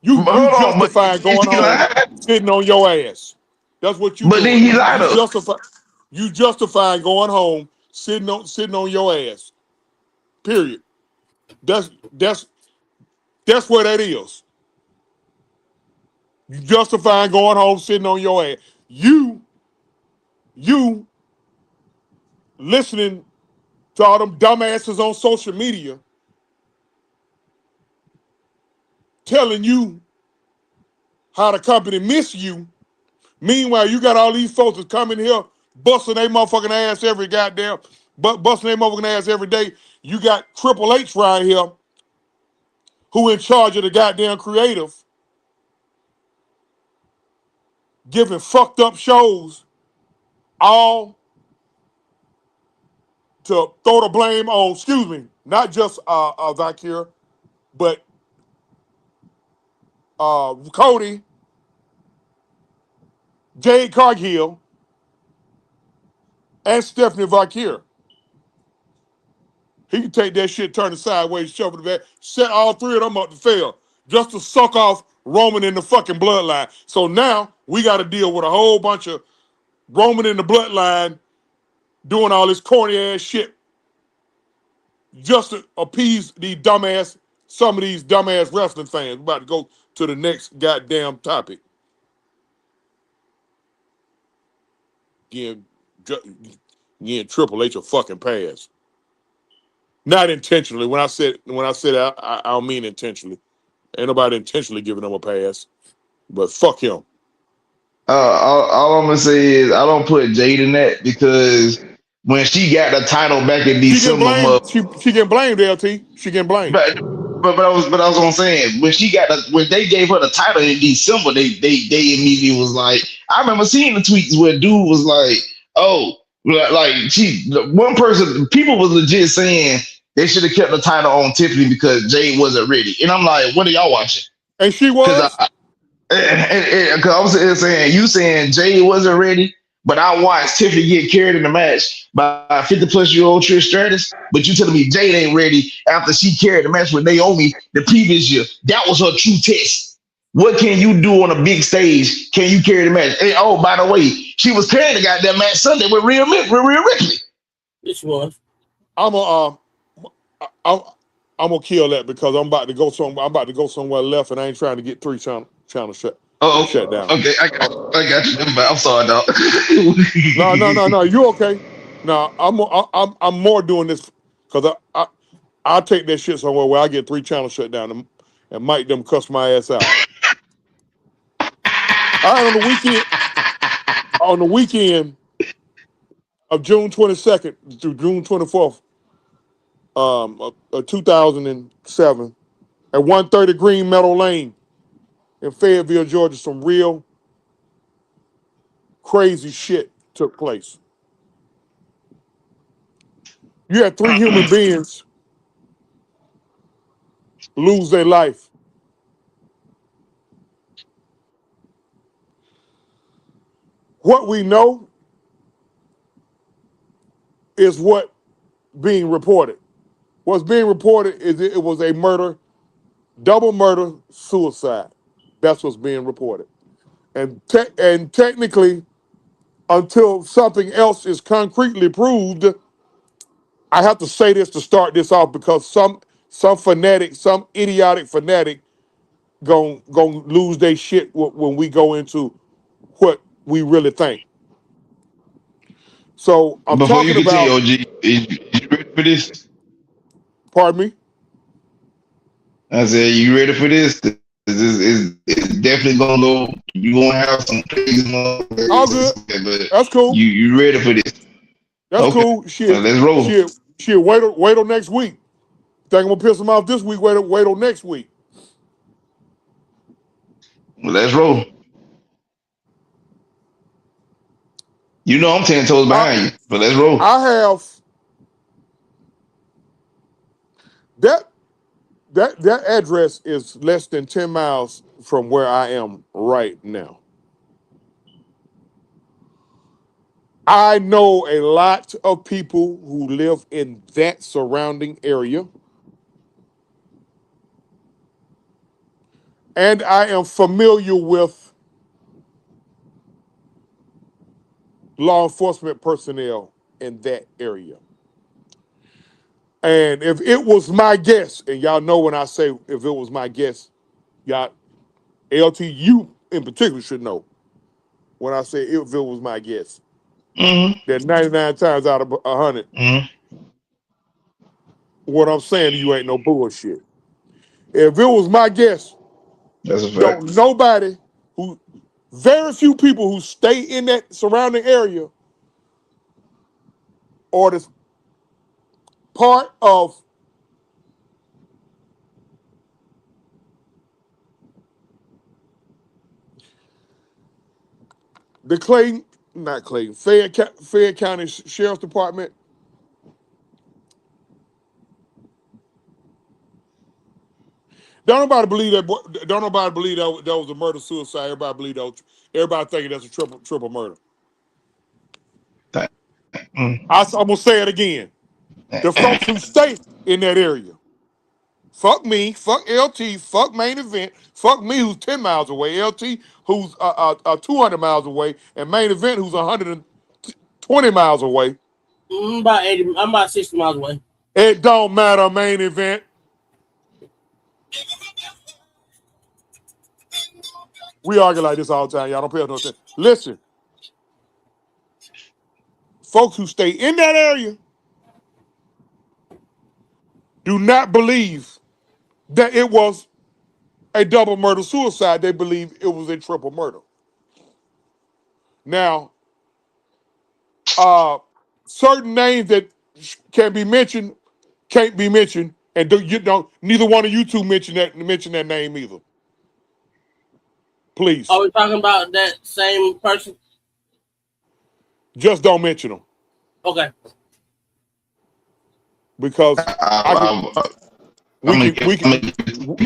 You Hold on, but justifying is going he home, lying? sitting on your ass. That's what you But then doing. he lied up. You justifying going home, sitting on your ass. Period. That's where that is. You justifying going home, sitting on your ass. You listening to all them dumbasses on social media telling you how the company miss you. Meanwhile, you got all these folks that come in here busting their motherfucking ass every goddamn, busting their motherfucking ass every day. You got Triple H right here, who in charge of the goddamn creative, giving fucked up shows, all to throw the blame on, excuse me, not just Valkyrie, but Cody, Jade Cargill, and Stephanie Valkyrie. He can take that shit, turn it sideways, shove it back, set all three of them up to fail, just to suck off Roman in the fucking bloodline. So now we got to deal with a whole bunch of Roman in the bloodline doing all this corny ass shit just to appease some of these dumbass wrestling fans. We're about to go to the next goddamn topic. Give Triple H a fucking pass. Not intentionally. When I said I don't mean intentionally. Ain't nobody intentionally giving him a pass. But fuck him. All I'm gonna say is I don't put Jade in that because when she got the title back in She getting December, blamed. She getting blamed, LT. She getting blamed. but I was gonna saying when they gave her the title in December, they immediately was like, I remember seeing the tweets where dude was like, oh, like one person, people was legit saying they should have kept the title on Tiffany because Jade wasn't ready, and I'm like, what are y'all watching? And she Because was. because I was saying you saying Jay wasn't ready, but I watched Tiffany get carried in the match by 50-plus-year-old Trish Stratus. But you telling me Jade ain't ready after she carried the match with Naomi the previous year? That was her true test. What can you do on a big stage? Can you carry the match? And, oh, by the way, she was carrying the goddamn match Sunday with Rhea Ripley. This was. I'm a I'm gonna kill that because I'm about to go somewhere left, and I ain't trying to get three channel Oh, shut down. okay. I got you. I'm sorry, dog. No. You okay? No, I'm more doing this because I'll take that shit somewhere where I get three channels shut down and Mike them cuss my ass out. All right, on the weekend of June 22nd through June 24th, 2007, at 130 Green Meadow Lane in Fayetteville, Georgia, some real crazy shit took place. You had three human beings lose their life. What we know is what being reported. What's being reported is it was a murder, double murder, suicide. That's what's being reported. And technically, until something else is concretely proved, I have to say this to start this off because some fanatic, some idiotic fanatic, gonna lose their shit when we go into what we really think. So I'm Before you talking continue, about. OG, is you ready for this? Pardon me. I said, you ready for this? It's definitely gonna go. You gonna have some crazy All good. motherfuckers, but That's cool. you ready for this? That's Okay, cool. well, Shit. let's roll. Shit. Wait till next week. Think I'm gonna piss them off this week. Wait till next week. Well, let's roll. You know I'm 10 toes I behind you, but let's roll. I have that that address is less than 10 miles from where I am right now. I know a lot of people who live in that surrounding area, and I am familiar with law enforcement personnel in that area. And if it was my guess, and y'all know when I say if it was my guess, y'all, LTU in particular should know when I say if it was my guess, Mm-hmm. that 99 times out of 100, Mm-hmm. what I'm saying to you ain't no bullshit. If it was my guess, That's a fact. don't nobody who, very few people who stay in that surrounding area or this part of the Clayton, not Clayton, Fayette County Sheriff's Department. Don't nobody believe that. Don't nobody believe that was a murder suicide. Everybody believe that. Everybody thinking that's a triple murder. Mm. I'm gonna say it again. The folks who stay in that area, fuck me, fuck LT, fuck main event, fuck me who's 10 miles away, LT who's 200 miles away, and main event who's 120 miles away. I'm about 80. I'm about 60 miles away. It don't matter, main event. We argue like this all the time. Y'all don't pay no attention. Listen, folks who stay in that area do not believe that it was a double murder suicide. They believe it was a triple murder. Now, uh, certain names that can be mentioned can't be mentioned, and you don't. Neither one of you two mention that name either. Are Please, we talking about that same person? just don't mention them Okay. because I can. I, I, We can. We I'm can. gonna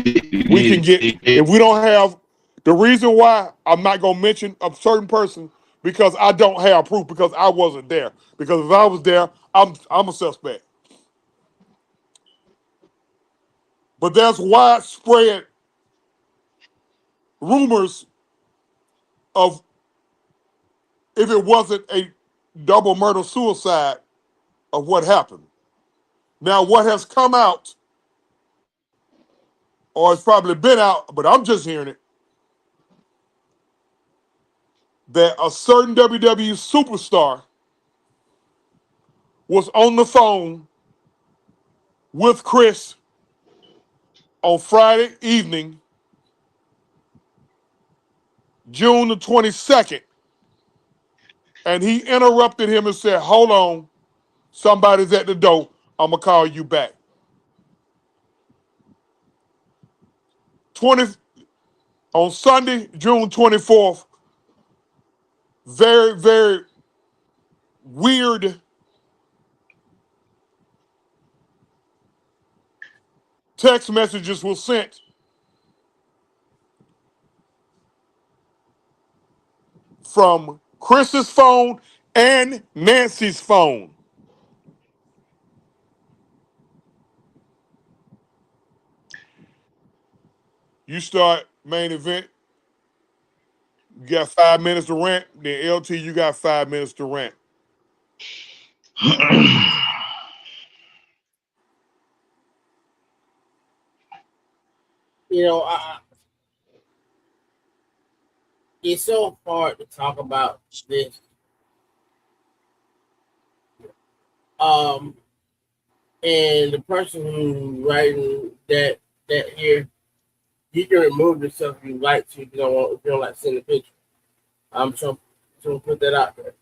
We can get. get If we don't have the reason why I'm not gonna mention a certain person because I don't have proof because I wasn't there. Because if I was there, I'm a suspect. But there's widespread rumors of if it wasn't a double murder suicide of what happened. Now, what has come out, or it's probably been out, but I'm just hearing it, that a certain WWE superstar was on the phone with Chris on Friday evening, June the 22nd, and he interrupted him and said, "Hold on, somebody's at the door. I'm gonna call you back." 20 on Sunday, June 24th, very, very weird text messages were sent from Chris's phone and Nancy's phone. You start main event, you got 5 minutes to rant. Then LT, you got 5 minutes to rant. You know, it's so hard to talk about this. And the person who's writing that here, you can remove yourself if you like to. If you don't want, if you don't like seeing the picture. I'm trying to put that out there.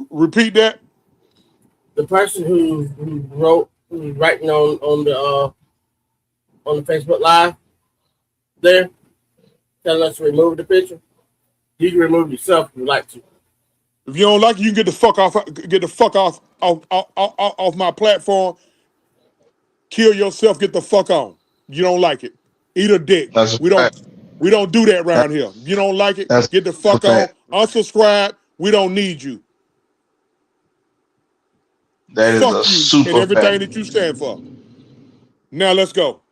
Repeat that. The person who's writing on the Facebook Live there, telling us to remove the picture. You can remove yourself if you like to. If you don't like it, you can get the fuck off. Get the fuck off my platform. Kill yourself. Get the fuck on. You don't like it. Eat a dick. That's a We fact. don't do that That, around here. If you don't like it, that's get the a fuck on. fact. Unsubscribe. We don't need you. That is Fuck a you and super fact. everything that you stand for. Now let's go.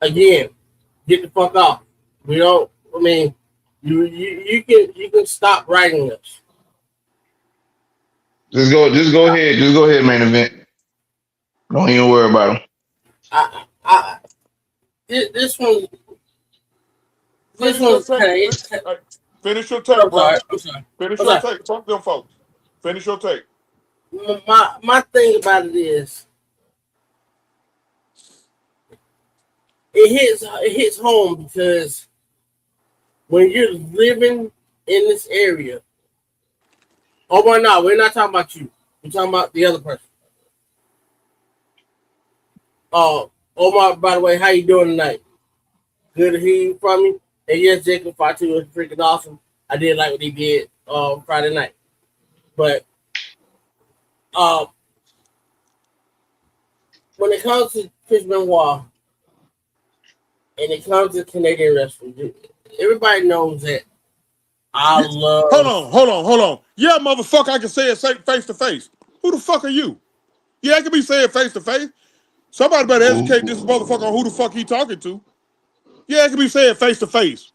Again, get the fuck off. We don't. I mean, you can stop writing us. Just go ahead. Just go ahead, main event. Don't even worry about them. This one. This Finish your one's kind take. of. Finish your take, I'm bro. sorry. I'm sorry. Finish I'm your sorry. take. Fuck them folks. Finish your take. My thing about it is, it hits home because when you're living in this area. Oh my, no, we're not talking about you. We're talking about the other person. Omar, by the way, how you doing tonight? Good to hear you from you. And yes, Jacob Fatu was freaking awesome. I did like what he did Friday night. But when it comes to Chris Benoit and it comes to Canadian wrestling, everybody knows that I love. Hold on. Yeah, motherfucker, I can say it face to face. Who the fuck are you? Yeah, I can be saying face to face. Somebody better educate this motherfucker on who the fuck he talking to. Yeah, I can be saying face to face.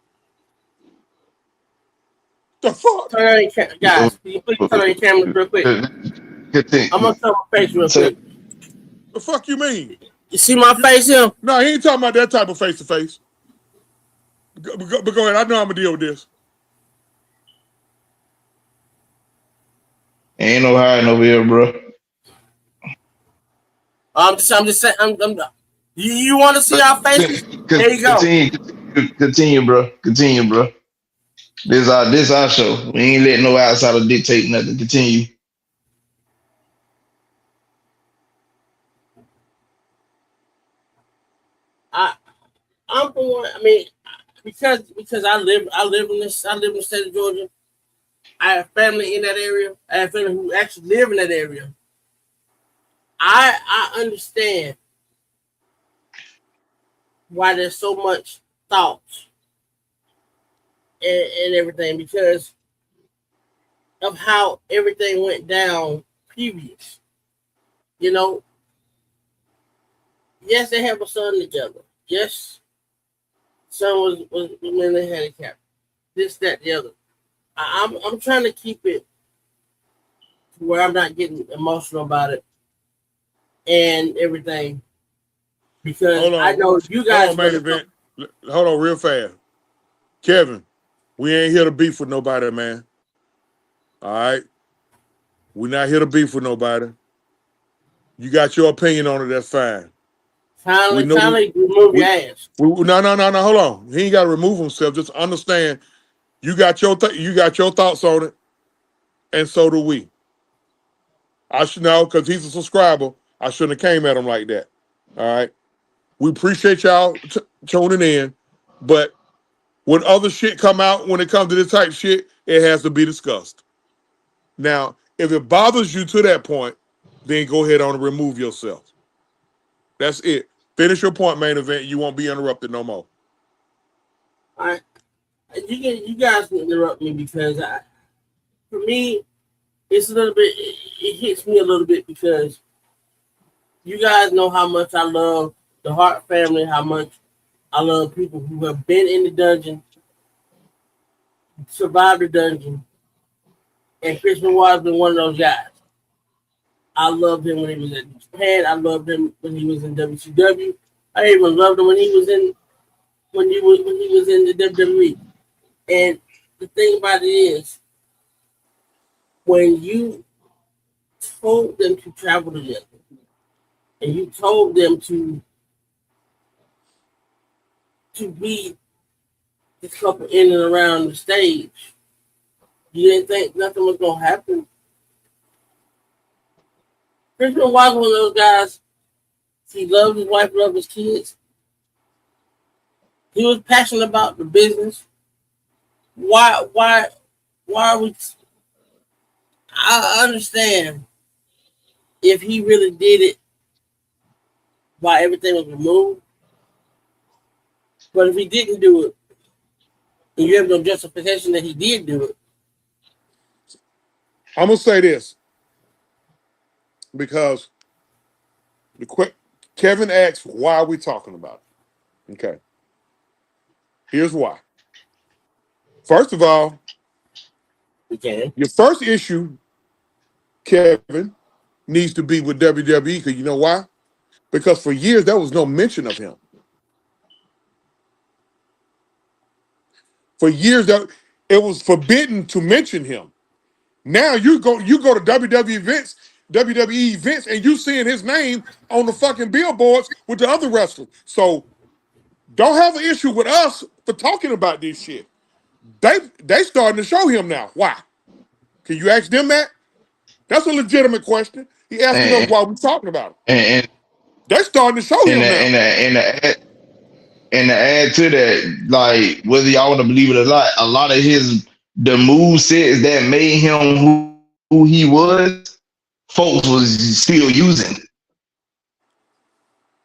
The fuck? Guys, can you please turn on your cameras real quick? I'm gonna turn my face real quick. The fuck you mean? You see my face here? No, he ain't talking about that type of face to face. But go ahead. I know I'm gonna deal with this. Ain't no hiding over here, bro. I'm just saying. You want to see our faces? There you go. Continue, bro. Continue, bro. This our show. We ain't letting no outsider dictate nothing. Continue. I'm born. I mean, because I live in the state of Georgia. I have family in that area. I have family who actually live in that area. I understand why there's so much thought and everything because of how everything went down previous. You know, yes, they have a son together. Yes, son was mentally handicapped. This, that, the other. I'm trying to keep it to where I'm not getting emotional about it and everything because I know you guys. Hold on, real fast, Kevin. We ain't here to beef with nobody, man. All right, we not here to beef with nobody. You got your opinion on it. That's fine. Finally, remove your ass. No. Hold on. He ain't got to remove himself. Just understand. You got your thoughts on it, and so do we. I should know because he's a subscriber. I shouldn't have came at him like that. All right. We appreciate y'all tuning in, but when other shit come out, when it comes to this type of shit, it has to be discussed. Now, if it bothers you to that point, then go ahead on and remove yourself. That's it. Finish your point, main event. You won't be interrupted no more. All right, you guys can interrupt me because for me, it's a little bit. It hits me a little bit because you guys know how much I love the Hart family, how much I love people who have been in the dungeon, survived the dungeon, and Chris Benoit has been one of those guys. I loved him when he was in Japan. I loved him when he was in WCW. I even loved him when he was in the WWE. And the thing about it is, when you told them to travel together, and you told them to be this couple in and around the stage, you didn't think nothing was gonna happen. Chris Benoit was one of those guys. He loved his wife, loved his kids. He was passionate about the business. Why are we? I understand if he really did it while everything was removed, but if he didn't do it, and you have no justification that he did do it, I'm gonna say this because Kevin asked, "Why are we talking about it?" Okay, here's why. First of all, we can. your first issue, Kevin, needs to be with WWE because you know why? Because for years there was no mention of him. For years that it was forbidden to mention him. Now you go to WWE events, and you seeing his name on the fucking billboards with the other wrestlers. So don't have an issue with us for talking about this shit. They starting to show him now. Why? Can you ask them that? That's a legitimate question. He asking us And why we talking about it. and They starting to show and him and now. and to add to that, like whether y'all want to believe it or not, a lot of the move sets that made him who he was, folks was still using.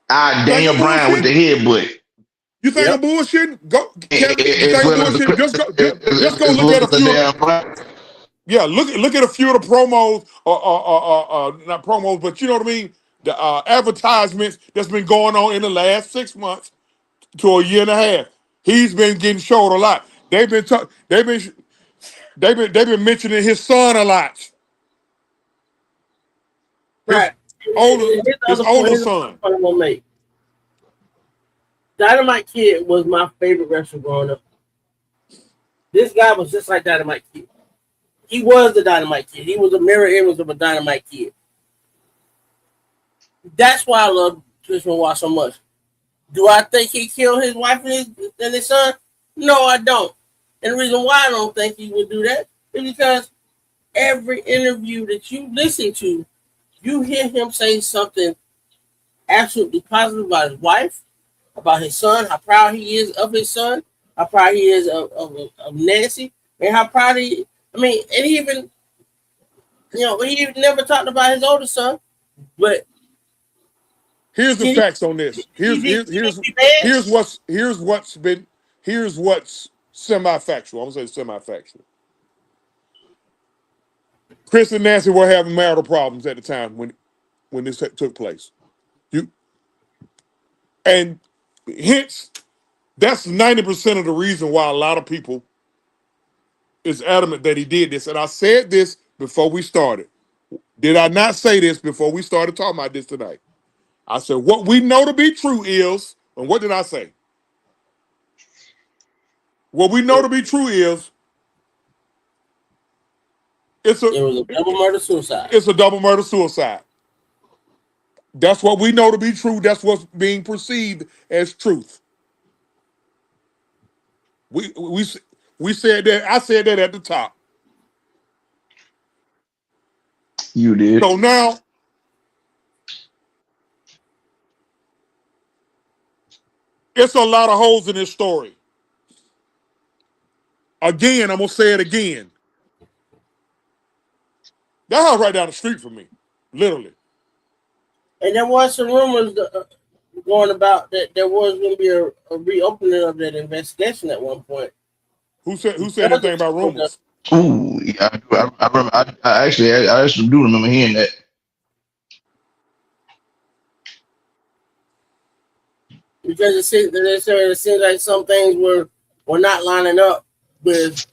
You think Daniel I'm Bryan with the bullshitting? headbutt. You think I'm Yep. bullshitting? Go, Kevin. You think As I'm well as bullshitting? Just go as look well at a as the few. damn Bryan. Yeah, look at a few of the promos, not promos, but you know what I mean. The advertisements that's been going on in the last 6 months to a year and a half. He's been getting showed a lot. They've been mentioning his son a lot. His Right. older Here's the his other point. older Here's the son. point I'm gonna make. Dynamite Kid was my favorite wrestler growing up. This guy was just like Dynamite Kid. He was the Dynamite Kid. He was a mirror image of a Dynamite Kid. That's why I love Chris Benoit so much. Do I think he killed his wife and his son? No, I don't. And the reason why I don't think he would do that is because every interview that you listen to, you hear him say something absolutely positive about his wife, about his son, how proud he is of his son, how proud he is of Nancy, and how proud he. I mean, and he even, he never talked about his older son, but Here's the did he? facts on this. He did. He did be bad. Here's what's semi-factual. I'm gonna say semi-factual. Chris and Nancy were having marital problems at the time when this took place. You and hence that's 90% of the reason why a lot of people is adamant that he did this. And I said this before we started. Did I not say this before we started talking about this tonight? I said what we know to be true is, and what did I say? What we know to be true is it's a It was a double murder suicide. it's a double murder suicide. That's what we know to be true. That's what's being perceived as truth. We we we said that. I said that at the top. You did. So now it's a lot of holes in this story. Again, I'm gonna say it again. That house right down the street from me, literally. And there was some rumors going about that there was going to be a reopening of that investigation at one point. Who said Judge anything about told us rumors? Ooh, yeah, I remember. I actually do remember hearing that. because it seems like some things were not lining up with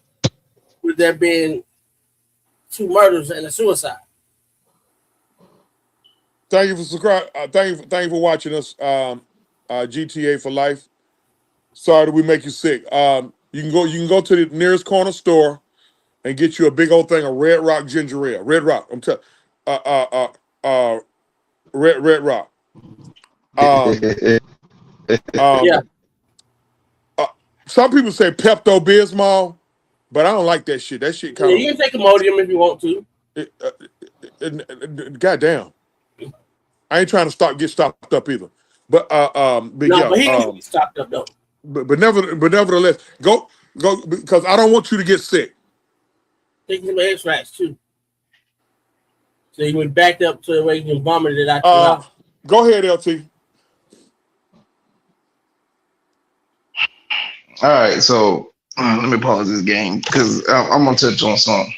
there being two murders and a suicide. Thank you for subscribe. Thank you for watching us. GTA for life. Sorry that we make you sick. You can go to the nearest corner store and get you a big old thing of Red Rock ginger ale. Red Rock. I'm telling. Uh, uh, Red Rock. Um, Yeah, um, uh, some people say Pepto Bismol, but I don't like that shit. That shit yeah, kind you can take Imodium if you want to. of, goddamn. I ain't trying to get stopped up either. But No, yeah, but he needs to be stopped up though. nevertheless, go because I don't want you to get sick. Take some extracts too, so you can back up to where you can vomit it out your Uh, mouth. Go ahead, LT. All right, so let me pause this game because I'm gonna touch on something.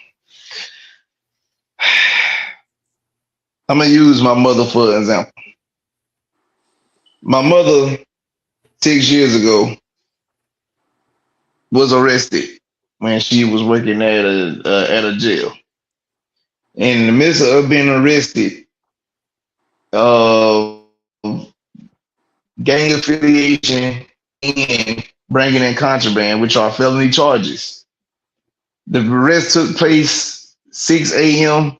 I'm gonna use my mother for an example. My mother 6 years ago was arrested when she was working at a jail. In the midst of being arrested, uh, gang affiliation and bringing in contraband, which are felony charges. The arrest took place 6 a.m.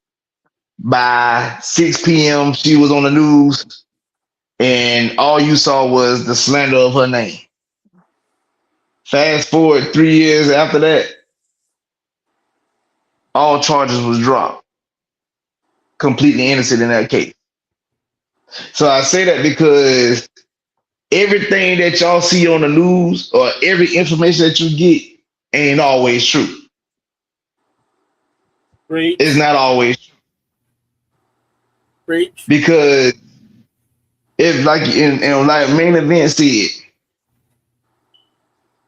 By 6 p.m., she was on the news, and all you saw was the slander of her name. Fast forward 3 years after that, all charges was dropped. Completely innocent in that case. So I say that because everything that y'all see on the news or every information that you get ain't always true. It's Preach, not always true. preach. Because if like main event said,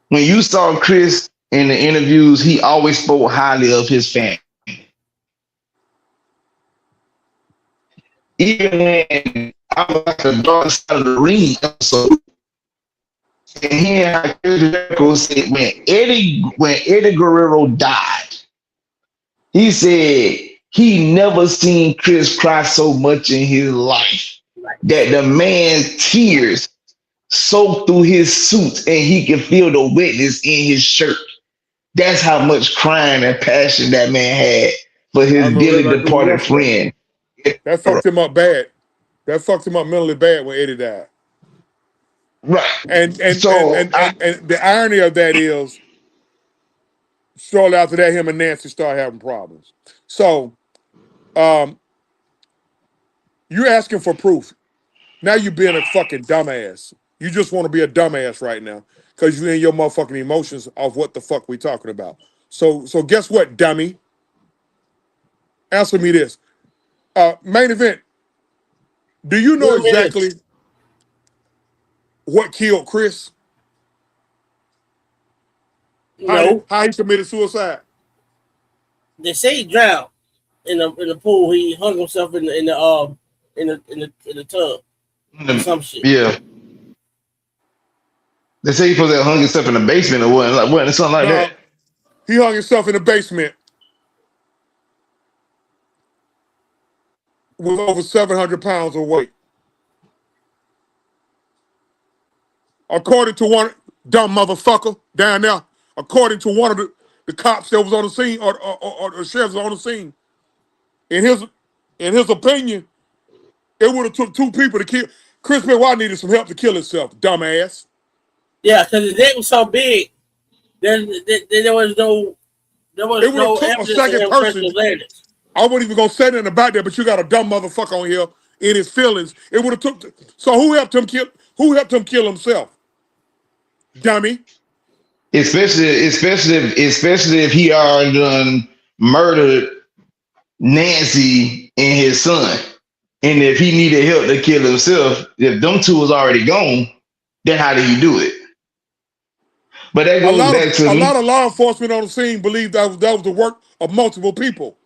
when you saw Chris in the interviews, he always spoke highly of his family. Even when I was like the dark side of the ring episode, and he and Chris Jericho said when Eddie Guerrero died, he said he never seen Chris cry so much in his life. That the man's tears soaked through his suit and he could feel the wetness in his shirt. That's how much crying and passion that man had for I his remember dearly that like it was departed yesterday. friend. That fucked him up bad. That fucked him up mentally bad when Eddie died. Right. And So I the irony of that is, shortly after that, him and Nancy started having problems. So, um, you're asking for proof. Now you're being a fucking dumbass. You just want to be a dumbass right now because you're in your motherfucking emotions of what the fuck we talking about. So guess what, dummy? Answer me this. Main event. Do you know Good minutes. exactly what killed Chris? No, How he committed suicide? they say he drowned in the pool. He hung himself in the tub or some shit. yeah. They say he supposed to have hung himself in the basement or what, something like that. No, he hung himself in the basement with over 700 pounds of weight. According to one dumb motherfucker down there, according to one of the cops that was on the scene or the sheriffs on the scene, in his opinion, it would have took two people to kill. Chris Benoit needed some help to kill himself, dumbass. Yeah, because his neck was so big, there was It would have no took a evidence of second him pressing person. his larynx. I wasn't even gonna say nothing about that, but you got a dumb motherfucker on here in his feelings. It would have took. So who helped him kill? Who helped him kill himself? Dummy. Especially if he already done murdered Nancy and his son. And if he needed help to kill himself, if them two was already gone, then how do you do it? But that goes back to A me. lot of law enforcement on the scene believe that was the work of multiple people.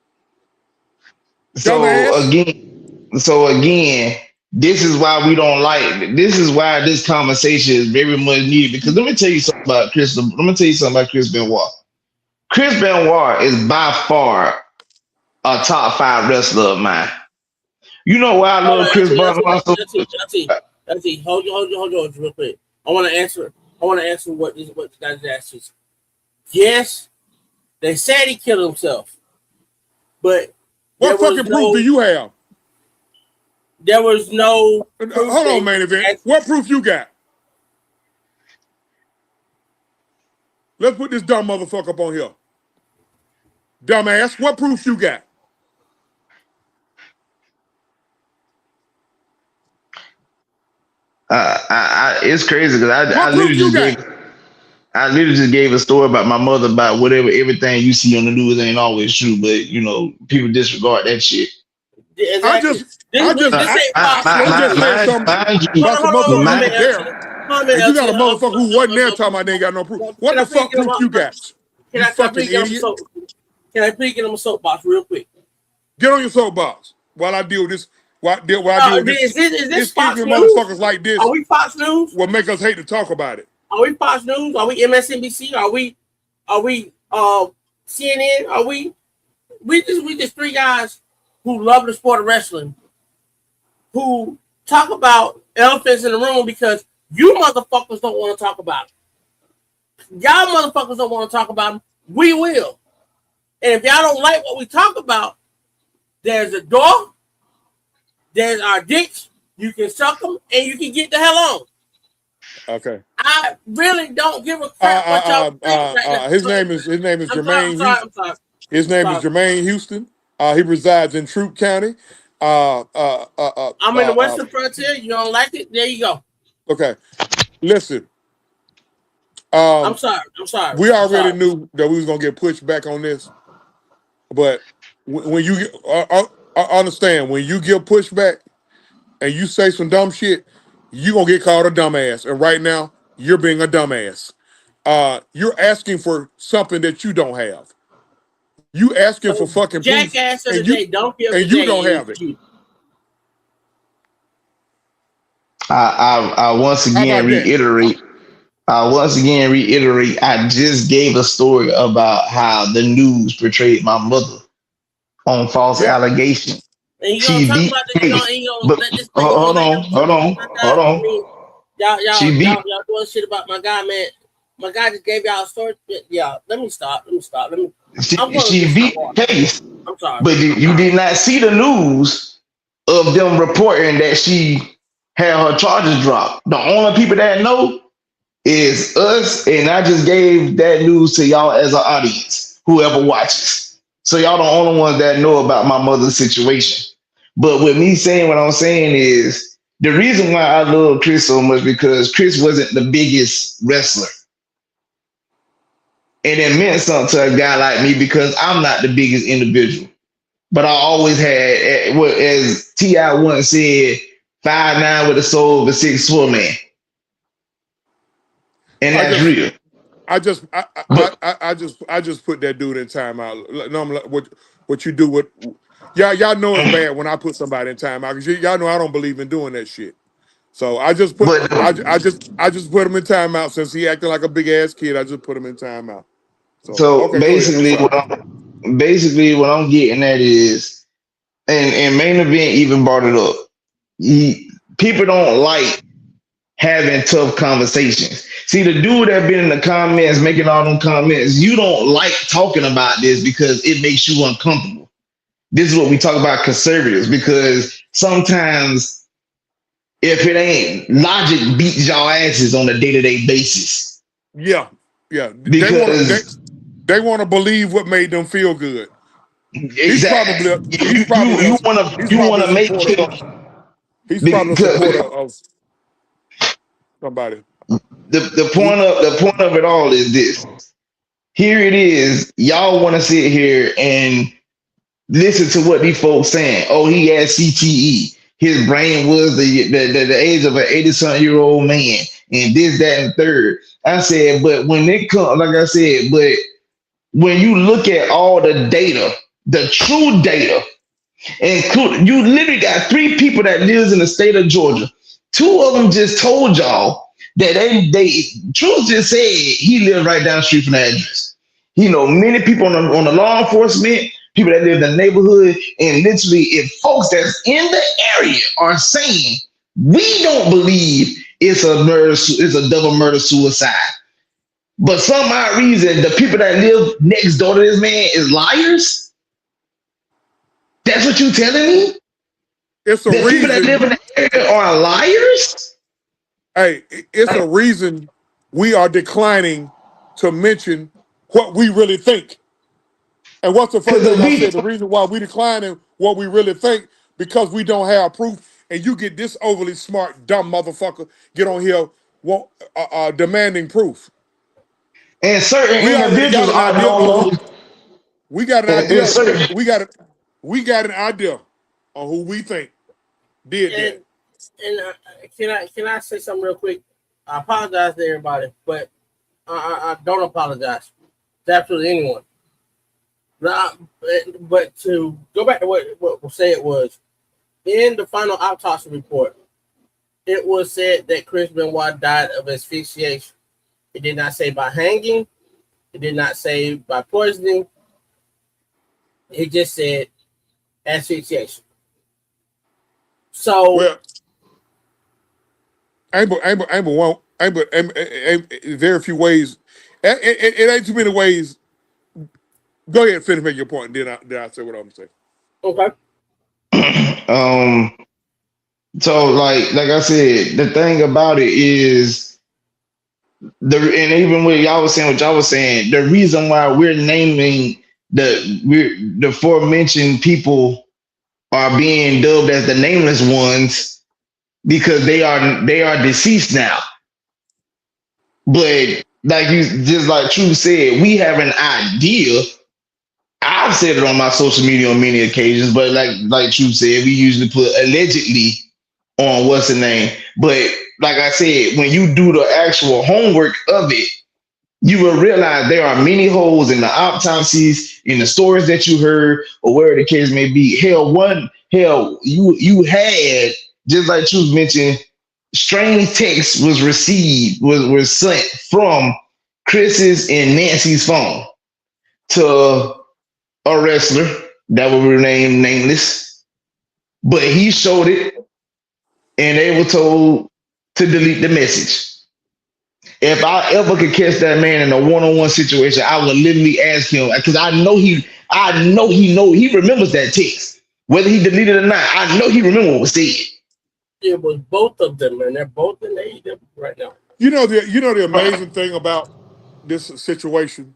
So Dumbass. again, this is why we don't like. This is why this conversation is very much needed. Because let me tell you something about Chris. Let me tell you something about Chris Benoit. Chris Benoit is by far a top 5 wrestler of mine. You know why I Hold love on, Chris Benoit so LT, hold on, real quick. I want to answer what the guy asked you. Yes, they said he killed himself, but what fucking proof do you have? There was no. Hold on, main event. What proof you got? Let's put this dumb motherfucker up on here. Dumbass, what proof you got? It's crazy because What proof you got? I literally just gave a story about my mother about whatever everything you see on the news ain't always true, but you know people disregard that shit. Exactly. I just said something about some motherfucker there. You got a motherfucker who wasn't there talking about they ain't got no proof. What the fuck proof you got? You fucking idiot. Can I please get on my soapbox real quick? Get on your soapbox while I deal with this. While I deal with this. Is this Fox News? Motherfuckers like this. Are we Fox News? Will make us hate to talk about it. Are we Fox News? Are we MSNBC? Are we CNN? Are we just three guys who love the sport of wrestling, who talk about elephants in the room because you motherfuckers don't want to talk about it. Y'all motherfuckers don't want to talk about them. We will. And if y'all don't like what we talk about, there's a door, there's our dicks, you can suck them, and you can get the hell on. Okay. I really don't give a crap what y'all think right now. His name is Jermaine Houston. I'm sorry. His name is Jermaine Houston. He resides in Troup County. I'm in the Western Frontier. You don't like it? There you go. Okay. Listen. I'm sorry. We already knew that we was gonna get pushed back on this, but when you understand when you get pushed back and you say some dumb shit, you gonna get called a dumbass. And right now, you're being a dumbass. You're asking for something that you don't have. You asking for fucking proof, and you don't have it. I once again reiterate. I just gave a story about how the news portrayed my mother on false allegations. She beat case. Hold on. Y'all doing shit about my guy, man. My guy just gave y'all a story. Yeah, let me stop. She beat the case. I'm sorry. But you did not see the news of them reporting that she had her charges dropped. The only people that know is us, and I just gave that news to y'all as an audience, whoever watches. So y'all the only ones that know about my mother's situation. But with me saying what I'm saying is the reason why I love Chris so much because Chris wasn't the biggest wrestler. And it meant something to a guy like me because I'm not the biggest individual. But I always had, as T.I. once said, 5'9" with a soul of a 6'4" man. And that's real. I just put that dude in timeout. No, what you do with y'all know it's bad when I put somebody in timeout because y'all know I don't believe in doing that shit. So I just put I just put him in timeout since he acting like a big ass kid. I just put him in timeout. So basically, what I'm getting at is, and main event even brought it up. People don't like having tough conversations. See, the dude that been in the comments making all them comments, you don't like talking about this because it makes you uncomfortable. This is what we talk about conservatives, because sometimes if it ain't, logic beats y'all asses on a day-to-day basis. Yeah. Because they want to believe what made them feel good. Exactly. You want to make him. He's probably a supporter of somebody. The point of it all is this. Here it is. Y'all want to sit here and listen to what these folks saying. Oh, he has CTE. his brain was the age of an 80-something-year-old man, and this, that, and third. I said, but when it comes, like I said, but when you look at all the data, the true data, include you literally got 3 people that lives in the state of Georgia. 2 of them just told y'all that they Truth just said he lived right down the street from the address. You know, many people on the law enforcement, people that live in the neighborhood, and literally, if folks that's in the area are saying we don't believe it's a murder, it's a double murder suicide, but some odd reason the people that live next door to this man is liars. That's what you telling me? It's a The people that live in reason. the area are liars? Hey, it's a reason we are declining to mention what we really think. And what's the first thing I said? The reason why we declining what we really think, because we don't have proof. And you get this overly smart, dumb motherfucker get on here demanding proof. And certain We already got individuals an are idea no on longer. who we got an And idea. certain, We got an idea on who we think did that. And can I say something real quick? I apologize to everybody, but I don't apologize to absolutely anyone. But to go back to what was said was, in the final autopsy report, it was said that Chris Benoit died of asphyxiation. It did not say by hanging. It did not say by poisoning. It just said asphyxiation. So, Well, ain't very few ways. It ain't too many ways. Go ahead and finish making your point, and then I say what I'm saying. okay. um, so like I said, the thing about it is and even what y'all was saying, the reason why we're naming the aforementioned people are being dubbed as the nameless ones because they are deceased now. But like you just like True said, we have an idea. I've said it on my social media on many occasions, but like True said, we usually put allegedly on what's the name. But like I said, when you do the actual homework of it, you will realize there are many holes in the autopsies, in the stories that you heard, or where the case may be. You had, just like Truth mentioned, strange text was sent from Chris's and Nancy's phone to a wrestler that will remain nameless, but he showed it, and they were told to delete the message. If I ever could catch that man in a one-on-one situation, I would literally ask him, because I know he remembers that text. Whether he deleted it or not, I know he remembers what was said. It was both of them, and they're both in AEW right now. You know the amazing thing about this situation.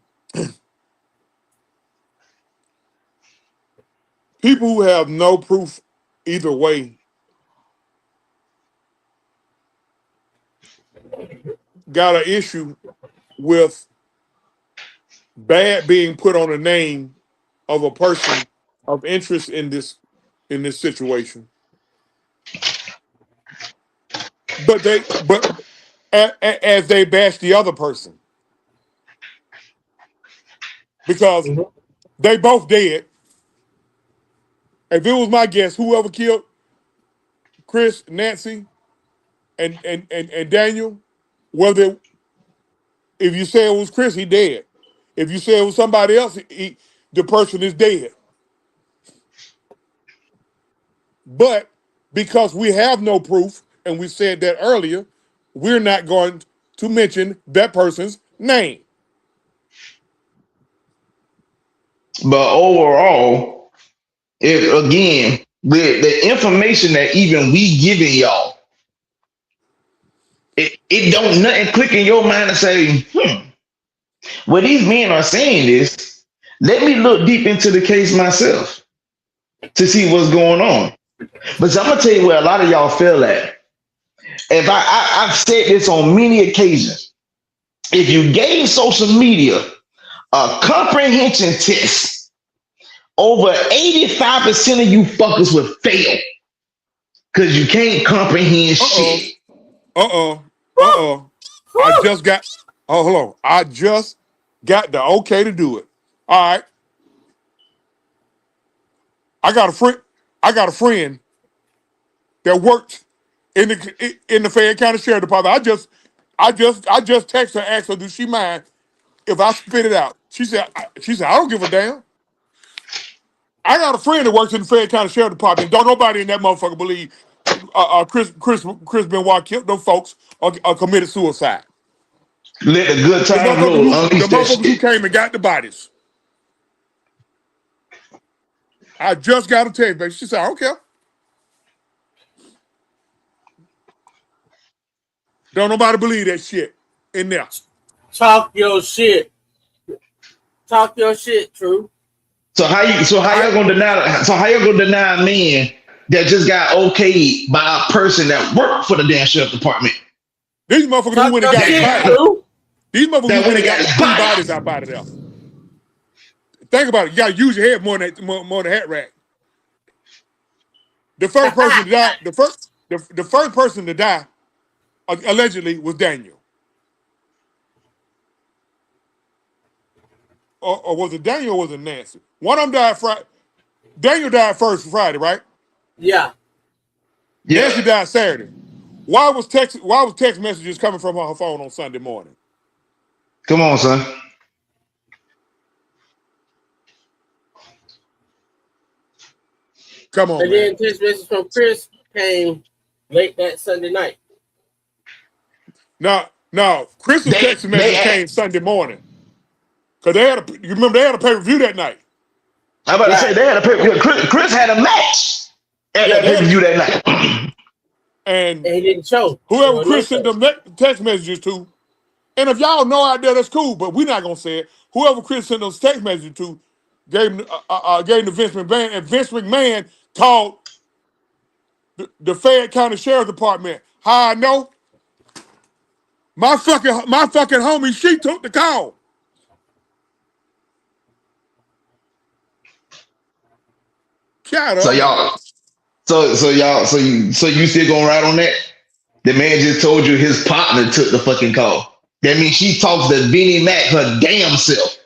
People who have no proof either way got an issue with bad being put on a name of a person of interest in this situation. But as they bash the other person, because they both dead. If it was my guess, whoever killed Chris, Nancy, and Daniel, whether if you say it was Chris, he dead. If you say it was somebody else, the person is dead. But because we have no proof, and we said that earlier, we're not going to mention that person's name. But overall, if again, the information that even we giving y'all, it don't nothing click in your mind to say, well, these men are saying this. Let me look deep into the case myself to see what's going on. But I'm gonna tell you where a lot of y'all feel at. If I've said this on many occasions, if you gave social media a comprehension test, over 85% of you fuckers would fail. because you can't comprehend shit. I just got. Oh, hold on. I just got the okay to do it. All right. I got a friend. I got a friend that works in the Fayette County Sheriff Department. I just texted her, asked her, does she mind if I spit it out? She said, I don't give a damn. I got a friend that works in the Fayette County Sheriff Department. Don't nobody in that motherfucker believe Chris Benoit killed them folks or committed suicide. Let the good The times motherfuckers roll. the Unleash that motherfuckers who shit. came and got the bodies. I just got a text, baby. She said, I don't care. Don't nobody believe that shit in there. Talk your shit. Talk your shit, True. So how y'all gonna deny? So how y'all gonna deny a man that just got okayed by a person that worked for the damn sheriff department? These motherfuckers who Talk went and your got his shit, body. True. These motherfuckers That who went went and and got got his 3 body. bodies out of there. Think about it. You gotta use your head more than hat rack. The first person to die, the first person to die allegedly was Daniel. Or was it Daniel or was it Nancy? One of them died Friday. Daniel died first Friday, right? Yeah. Yeah. Nancy died Saturday. Why was text messages coming from her phone on Sunday morning? Come on, son. Come on, And man. then text message from Chris came late that Sunday night. Now, Chris's text They message had. came Sunday morning. Cause you remember they had a pay-per-view that night. I'm about to say Right. they had a pay. Chris had a match at Yeah, that they pay had per a, view that night. and And he didn't show. whoever No Chris sent show. them text messages to, and if y'all know out there, that's cool, but we're not gonna say it. Whoever Chris sent those text messages to gave him to Vince McMahon, and Vince McMahon called the Fayette County Sheriff Department. How I know? My fucking homie, she took the call. Shut So up, man. y'all. So you still gonna ride on that? The man just told you his partner took the fucking call. That means she talks to Vinnie Mac her damn self.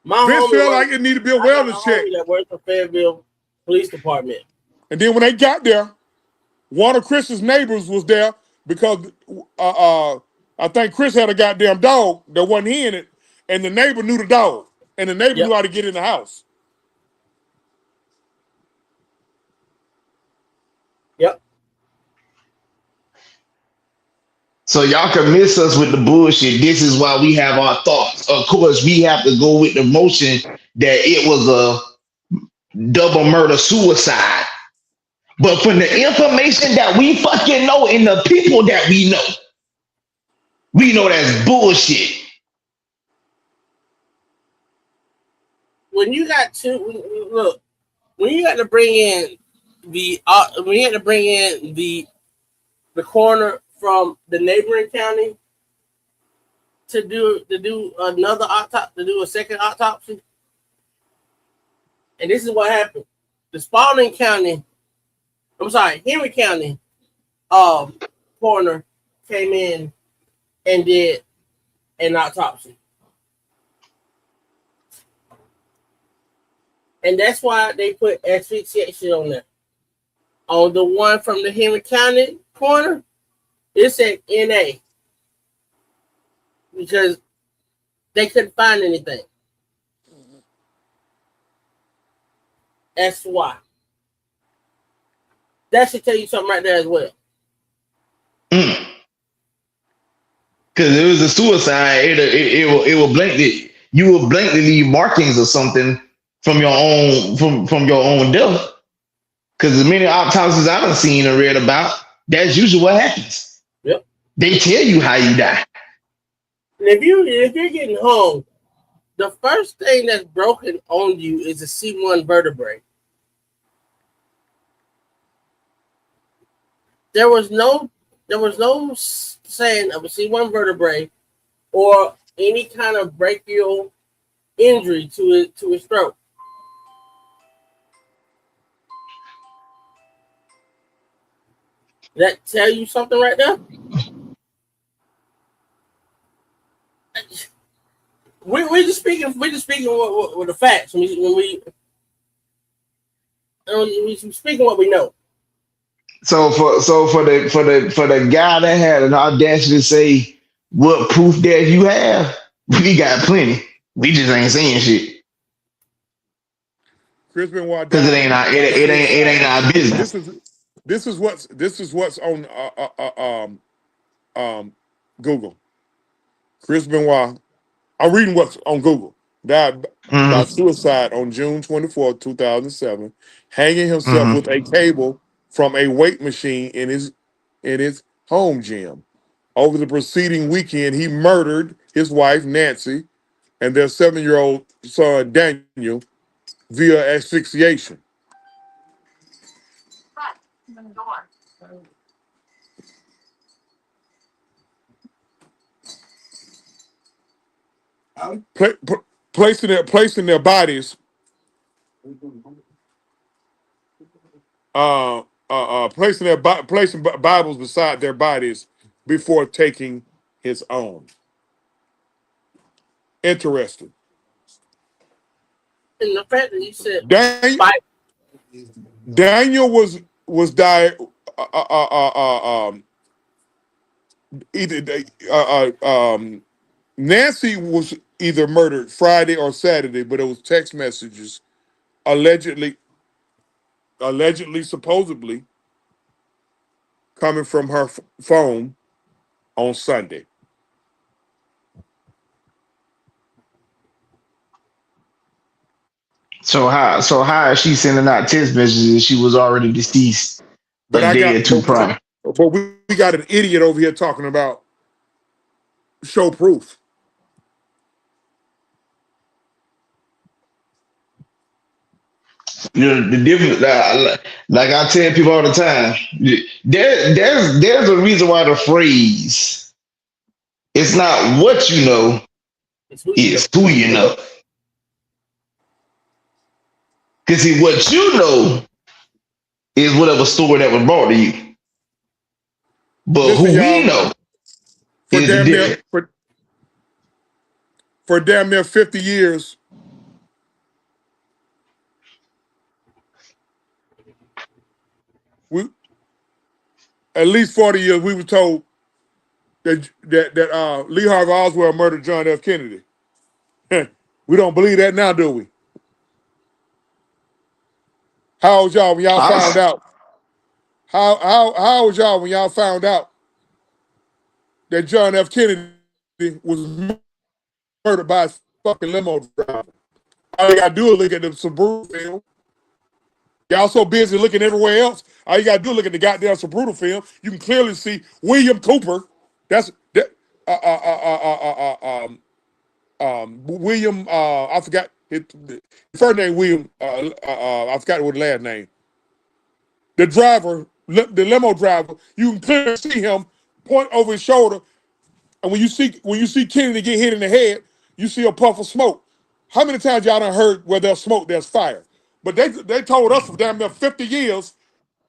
My Vince homie felt like works. it needed to be a I got a wellness check. homie that works for Fayetteville Police Department. And then when they got there, one of Chris's neighbors was there because I think Chris had a goddamn dog that wasn't he in it, and the neighbor knew the dog, and the neighbor knew Yep. how to get in the house. Yep. So y'all can miss us with the bullshit. This is why we have our thoughts. Of course, we have to go with the motion that it was a double murder suicide. But from the information that we fucking know and the people that we know that's bullshit. When you got to look, when you got to bring in when you had to bring in the coroner from the neighboring county to do another autopsy, to do a second autopsy, and this is what happened. The Henry County coroner came in and did an autopsy. And that's why they put asphyxiation on there. On the one from the Henry County coroner, it said NA because they couldn't find anything. That's why. That should tell you something right there as well. Because it was a suicide, it will blankly you will blankly leave markings or something from your own death. Because the many autopsies I've seen and read about, that's usually what happens. Yep. They tell you how you die. And if you're getting home, the first thing that's broken on you is a C1 vertebrae. There was no saying of a C1 vertebrae or any kind of brachial injury to his throat. That tell you something right there? We just speaking with the facts. We speaking what we know. So for the guy that had an audacity to say what proof that you have, we got plenty. We just ain't saying shit Chris Benoit because it died ain't our it, by it ain't it ain't suicide. our This business. is this is what's on Google. Chris Benoit. I'm reading what's on Google. Died by Mm-hmm, suicide on June 24th, 2007, hanging himself mm-hmm. with a cable from a weight machine in his home gym. Over the preceding weekend, he murdered his wife Nancy and their 7-year-old son Daniel via asphyxiation. Placing their bodies, placing Bibles beside their bodies before taking his own. Interesting. And the fact that he said, Daniel, "Bite." Daniel was died. Either Nancy was either murdered Friday or Saturday, but it was text messages allegedly, supposedly coming from her phone on Sunday. So how is she sending out text messages if she was already deceased But a I day or got, two prior? but we got an idiot over here talking about show proof. You know, the difference, like I tell people all the time, there's a reason why the phrase it's not what you know, It's who you it's know. who you know. Because see, what you know is whatever story that was brought to you. But Listen, who we y'all, know for is the damn near difference. for damn near 50 years, we at least 40 years, we were told that Lee Harvey Oswald murdered John F. Kennedy. We don't believe that now, do we? How old y'all when y'all I found was, out? How old y'all when y'all found out that John F. Kennedy was murdered by a fucking limo driver? All you gotta do is look at the Subaru film. Y'all so busy looking everywhere else. All you gotta do is look at the goddamn Subaru film. You can clearly see William Cooper. That's that. William. I forgot his first name. William. I forgot what the last name. The driver, the limo driver. You can clearly see him point over his shoulder. And when you see Kennedy get hit in the head, you see a puff of smoke. How many times y'all done heard where there's smoke, there's fire? But they told us for damn near 50 years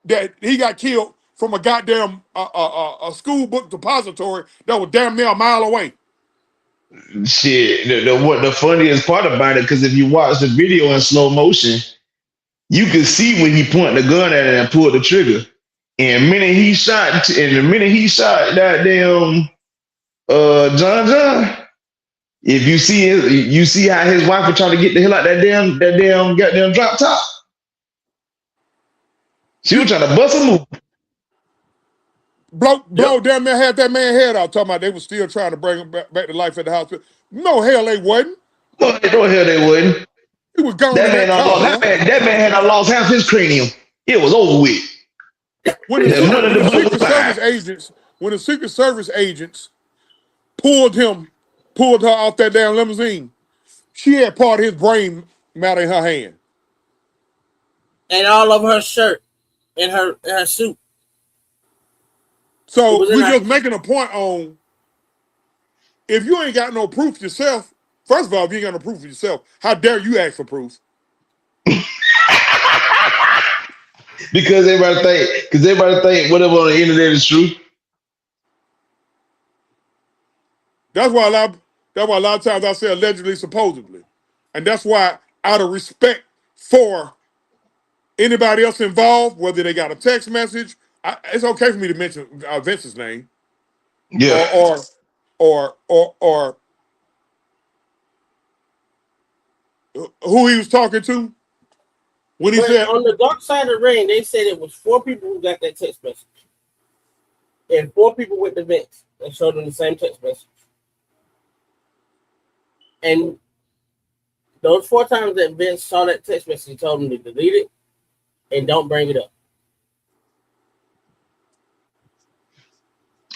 that he got killed from a goddamn a school book depository that was damn near a mile away. shit. What the funniest part about it, because if you watch the video in slow motion, you can see when he pointed the gun at it and pulled the trigger. And the minute he shot that damn John, if you see how his wife was trying to get the hell out that damn goddamn drop top. She was You trying to bust a move. blow Yep. damn near had that man head out talking about they were still trying to bring him back to life at the hospital. No hell they wasn't. Well, no hell they wouldn't. He was gone That in man that done car, lost man. that man had done lost half his cranium. It was over with. When the The when money the the book was Secret Service fine. agents when the Secret Service agents pulled him, pulled her off that damn limousine, she had part of his brain matter in her hand. And all of her shirt and her suit. It So was in we her. just making a point on if you ain't got no proof yourself. First of all, if you ain't got no proof of yourself, how dare you ask for proof? Because everybody think whatever on the internet is true. That's why a lot of times I say allegedly, supposedly, and that's why out of respect for anybody else involved, whether they got a text message, it's okay for me to mention Vince's name Yeah. or who he was talking to when he But said. on the dark side of the ring, they said it was 4 people who got that text message. And 4 people with the Vince that showed them the same text message. And those 4 times that Vince saw that text message, he told him to delete it and don't bring it up.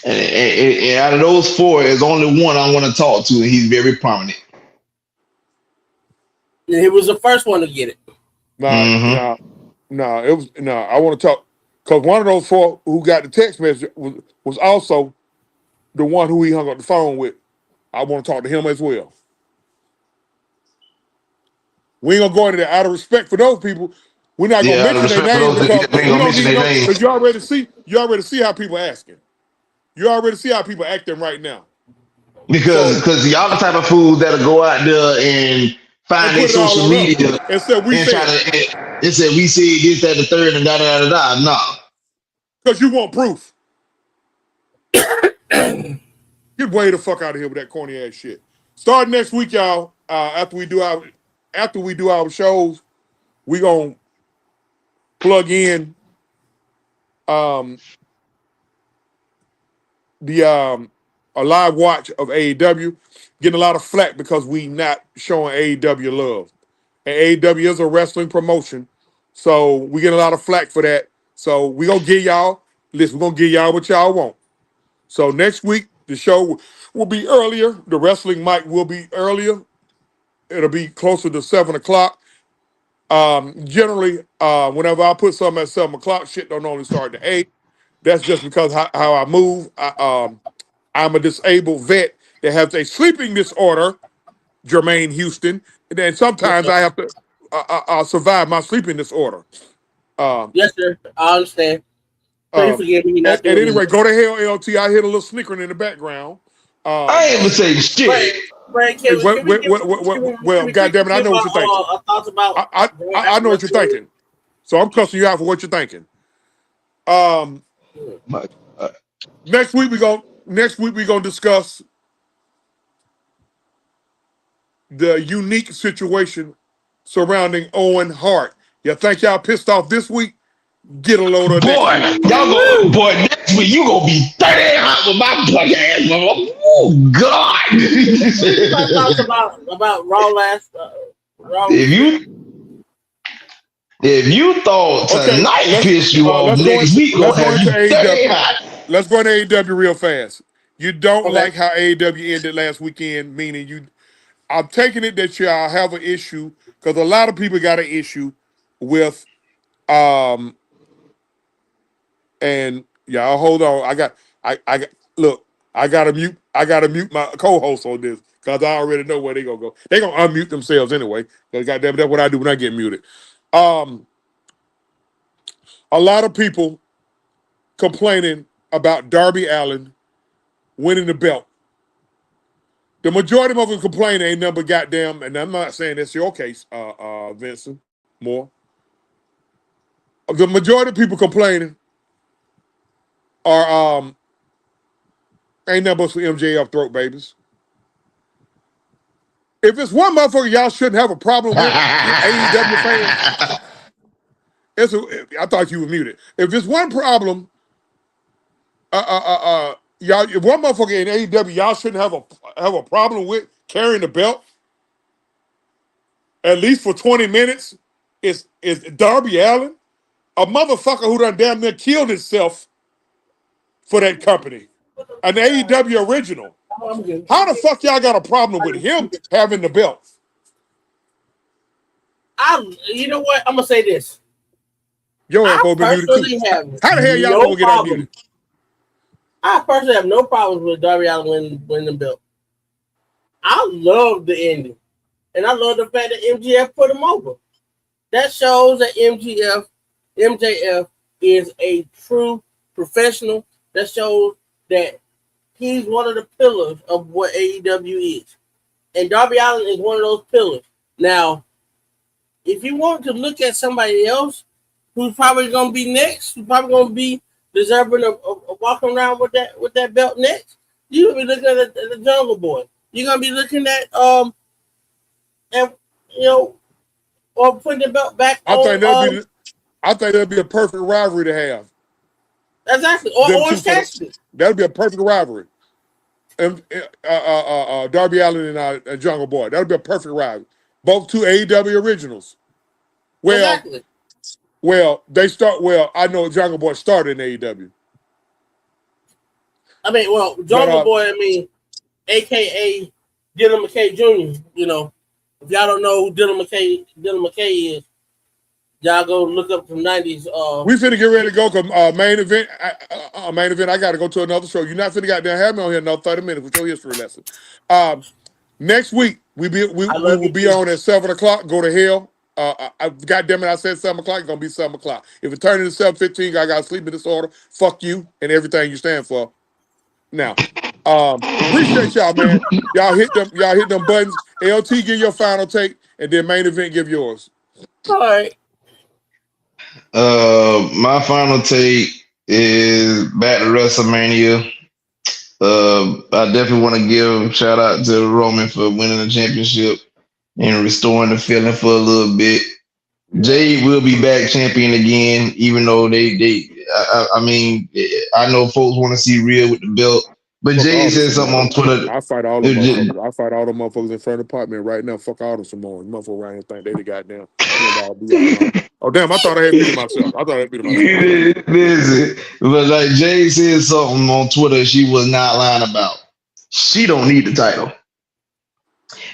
And out of those 4, there's only one I want to talk to, and he's very prominent. And he was the first one to get it. It was I want to talk because one of those 4 who got the text message was also the one who he hung up the phone with. I want to talk to him as well. We ain't gonna go into that out of respect for those people. We're not gonna Yeah, out of mention their respect for names those, because we ain't we gonna don't mention need their no. names. Because you already see how people asking. You already see how people acting right now. Because y'all the type of fools that'll go out there and And find their put it all social on us media and said we and try said to and say we said this, that, the third, and da da da da. No. because you want proof. Get way the fuck out of here with that corny ass shit. Starting next week, y'all. After we do our shows, we gonna plug in the a live watch of AEW. Getting a lot of flack because we not showing AEW love. And AEW is a wrestling promotion, so we get a lot of flack for that. So we gonna give y'all what y'all want. So next week the show will be earlier. The wrestling mic will be earlier. It'll be closer to 7:00. Generally, whenever I put something at 7:00, shit don't only start at 8. That's just because how I move. I'm a disabled vet that has a sleeping disorder, Jermaine Houston, and then Yes, sometimes sir. I have to survive my sleeping disorder. Um, Yes, sir. I understand. Please um, forgive me. You're not at doing any it. rate, go to hell, LT. I hear a little snickering in the background. I Um, ain't even saying But, shit. Can hey, we, can we give well, God damn it, I give know what you're thinking. our thoughts about I after know what you're WrestleMania? thinking. So I'm cussing you out for what you're thinking. Um, My God. next week we gonna discuss the unique situation surrounding Owen Hart. You think y'all pissed off this week? Get a load of next week. Boy, next week you gonna be 30 hot with my black ass, mama. Oh What is our God. thoughts about Raw last Raw if weekend? you if you thought Okay, tonight pissed you off, next week let's gonna go have into you 30 AEW. hot. Let's go into AEW real fast. You don't Okay. like how AEW ended last weekend, meaning you. I'm taking it that y'all have an issue because a lot of people got an issue with and y'all hold on. I got look. I gotta mute my co-host on this because I already know where they gonna go. They gonna unmute themselves anyway. Because goddamn, that's what I do when I get muted. Um, a lot of people complaining about Darby Allin winning the belt. The majority of them complaining ain't nothing but goddamn, and I'm not saying that's your case, Vincent Moore. The majority of people complaining are ain't nothing but some MJF throat babies. If it's one motherfucker y'all shouldn't have a problem with, AEW fans, I thought you were muted. If it's one problem, y'all, if one motherfucker in AEW y'all shouldn't have a problem with carrying the belt at least for 20 minutes, is Darby Allin, a motherfucker who done damn near killed himself for that company, an AEW original. Oh, I'm good. How the fuck y'all got a problem with him having the belt? You know what? I'm gonna say this. Your ass I supposed to be muted too. personally have How the hell y'all no gonna get problem. unmuted? I personally have no problems with Darby Allin winning the belt. I love the ending, and I love the fact that MGF put him over. That shows that MGF MJF is a true professional. That shows that he's one of the pillars of what AEW is. And Darby Allin is one of those pillars. Now, if you want to look at somebody else who's probably going to be next, who's probably going to be deserving of walking around with that belt next, you're going to be looking at the Jungle Boy. You're going to be looking at, and, or putting the belt back I think that'd be a perfect rivalry to have. Exactly. Or Orange Cassidy. That'd be a perfect rivalry. Darby Allin and Jungle Boy. That would be a perfect rivalry. Both two AEW originals. Exactly. I know Jungle Boy started in AEW. I mean, Jungle Boy, a.k.a. Dylan McKay Jr., if y'all don't know who Dylan McKay is, y'all go look up some 90s. We finna get ready to go because main event, I got to go to another show. You're not finna goddamn have me on here another 30 minutes with your history lesson. Next week, we will be on at 7 o'clock. Go to hell. Goddamn it, I said 7 o'clock. It's going to be 7 o'clock. If it turns into 7:15, I got sleeping disorder. Fuck you and everything you stand for. Now, appreciate y'all, man. Y'all hit them buttons. LT, give your final take, and then main event, give yours. All right. My final take is back to WrestleMania. I definitely want to give a shout out to Roman for winning the championship and restoring the feeling for a little bit. Jade will be back champion again, even though I know folks want to see Rhea with the belt. But Jade said something on Twitter. I fight all the motherfuckers. I fight all the motherfuckers in front of the apartment right now. Fuck all the Samoans. Motherfuckers around here think they the goddamn. Oh, damn, I thought I had beat myself. Listen, but like Jade said something on Twitter she was not lying about. She don't need the title.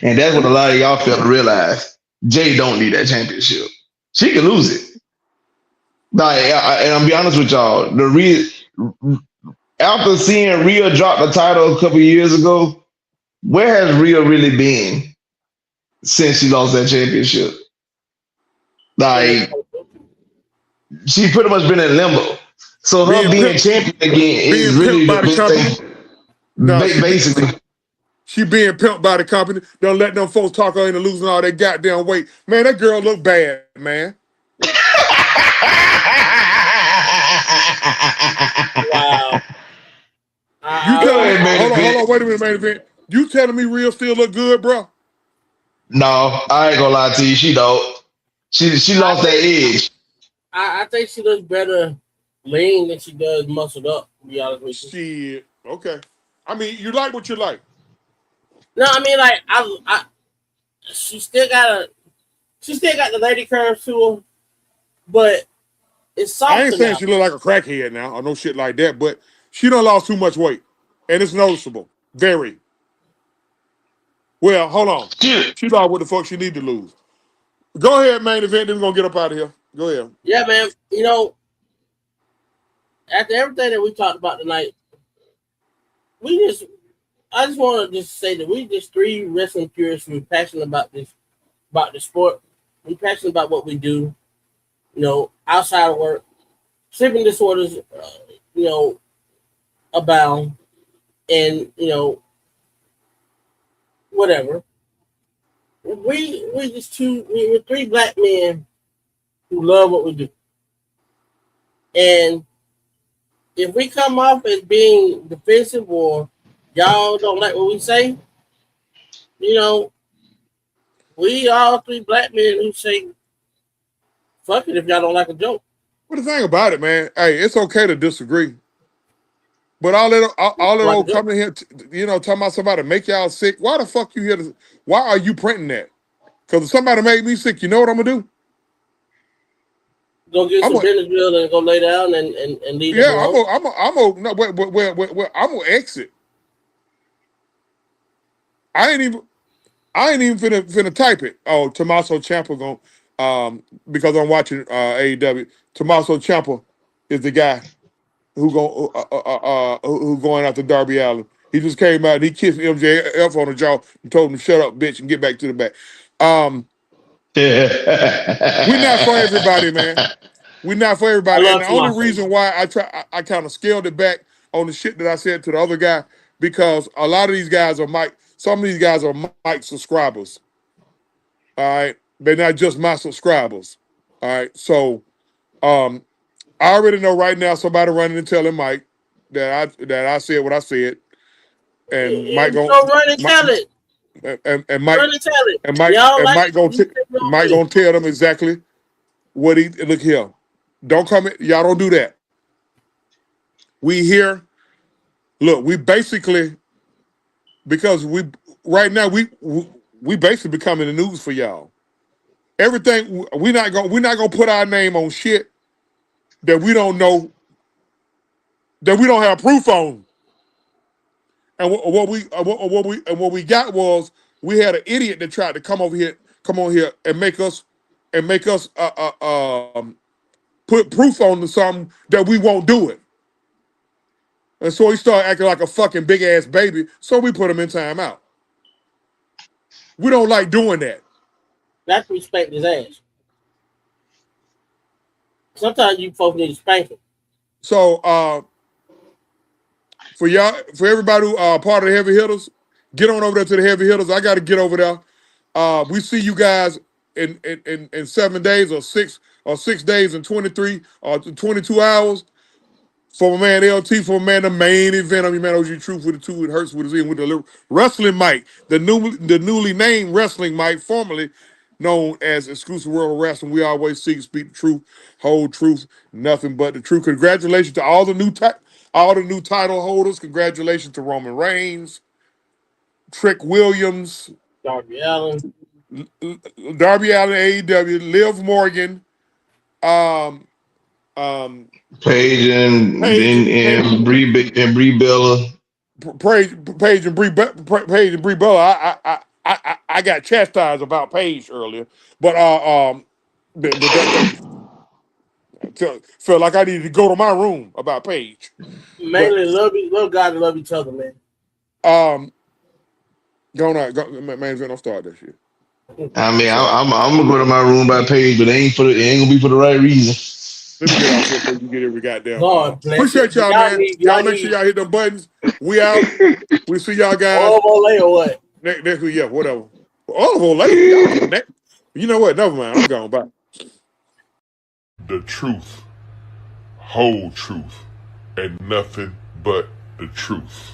And that's what a lot of y'all fail to realize. Jade don't need that championship. She can lose it. Like, and I'll be honest with y'all, after seeing Rhea drop the title a couple years ago, where has Rhea really been since she lost that championship? Like, she pretty much been in limbo. So her being champion again is really the big thing. Basically. She being pimped by the company. Don't let them folks talk her into losing all that goddamn weight. Man, that girl look bad, man. Wow. Hold on, wait a minute, main event. You telling me Rhea still look good, bro? No, I ain't gonna lie to you. She don't. She lost that edge. I think she looks better lean than she does muscled up, to be honest with you. Shit. Okay. I mean, you like what you like. No, I mean, like, she still got the lady curves to her, but it's soft. I ain't saying she look like a crackhead now or no shit like that, but she done lost too much weight, and it's noticeable. Very. Well, hold on. She lost what the fuck she need to lose. Go ahead, main event. Then we're gonna get up out of here. Go ahead. Yeah, man. After everything that we talked about tonight, I just want to just say that we just three wrestling purists. We're passionate about the sport. We're passionate about what we do. Outside of work, sleeping disorders, abound, and whatever. We're three black men who love what we do, and if we come off as being defensive or y'all don't like what we say, we all three black men who say, fuck it if y'all don't like a joke. Well, the thing about it, man, hey, it's okay to disagree. But all that old coming here, talking about somebody make y'all sick. Why the fuck you here? Why are you printing that? Because if somebody made me sick, you know what I'm going to do? Go get some Benadryl and go lay down and leave it alone. I'm going to exit. I ain't even finna type it. Oh, Tommaso Ciampa because I'm watching AEW. Tommaso Ciampa is the guy who going after Darby Allin. He just came out and he kissed MJF on the jaw and told him, "Shut up, bitch, and get back to the back." We're not for everybody, man. We're not for I everybody. And love the only Tommaso. reason why I kind of scaled it back on the shit that I said to the other guy, because a lot of these guys are some of these guys are Mike subscribers. All right. They're not just my subscribers. All right. So I already know right now somebody running and telling Mike that I said what I said. And Mike And going so run and tell it. and Mike Run and tell it. and Mike Y'all and like Mike it, you say no Mike way. gonna tell them exactly what he look here. Don't come in, y'all don't do that. We here. Look, we basically because we right now we basically becoming the news for y'all. Everything we're not gonna put our name on shit that we don't know, that we don't have proof on. And what we got was, we had an idiot that tried to come on here and make us put proof on something that we won't do it. And so he started acting like a fucking big ass baby. So we put him in timeout. We don't like doing that. That's respect his ass. Sometimes you folks need to spank him. So for y'all, for everybody who part of the heavy hitters, get on over there to the heavy hitters. I got to get over there. We see you guys in 7 days or 6 days and 23 or 22 hours. For my man LT, for my man the main event. I'm your man OG Truth with the two. It hurts with his in with the wrestling Mike, the newly named wrestling Mike, formerly known as Exclusive World of Wrestling. We always seek to speak the truth, whole truth, nothing but the truth. Congratulations to all the new title holders. Congratulations to Roman Reigns, Trick Williams, Darby Allen. Darby Allin, AEW, Liv Morgan, um, um, Paige and Paige, Brie Bella. Paige and Brie Bella. I got chastised about Paige earlier, but that felt like I needed to go to my room about Paige. But Mainly love God and love each other, man. um, man, don't start that shit. I mean, So I'm gonna go to my room by Paige, but it ain't gonna be for the right reason. let me get off here before you get every goddamn. God bless it. Appreciate y'all, Y'all man. need Y'all make sure y'all hit them buttons. We out. We see y'all guys Olive Olay or what? next week. Yeah, whatever. All of Olay, y'all connect. You know what? Never mind. I'm gone. Bye. The truth, whole truth, and nothing but the truth.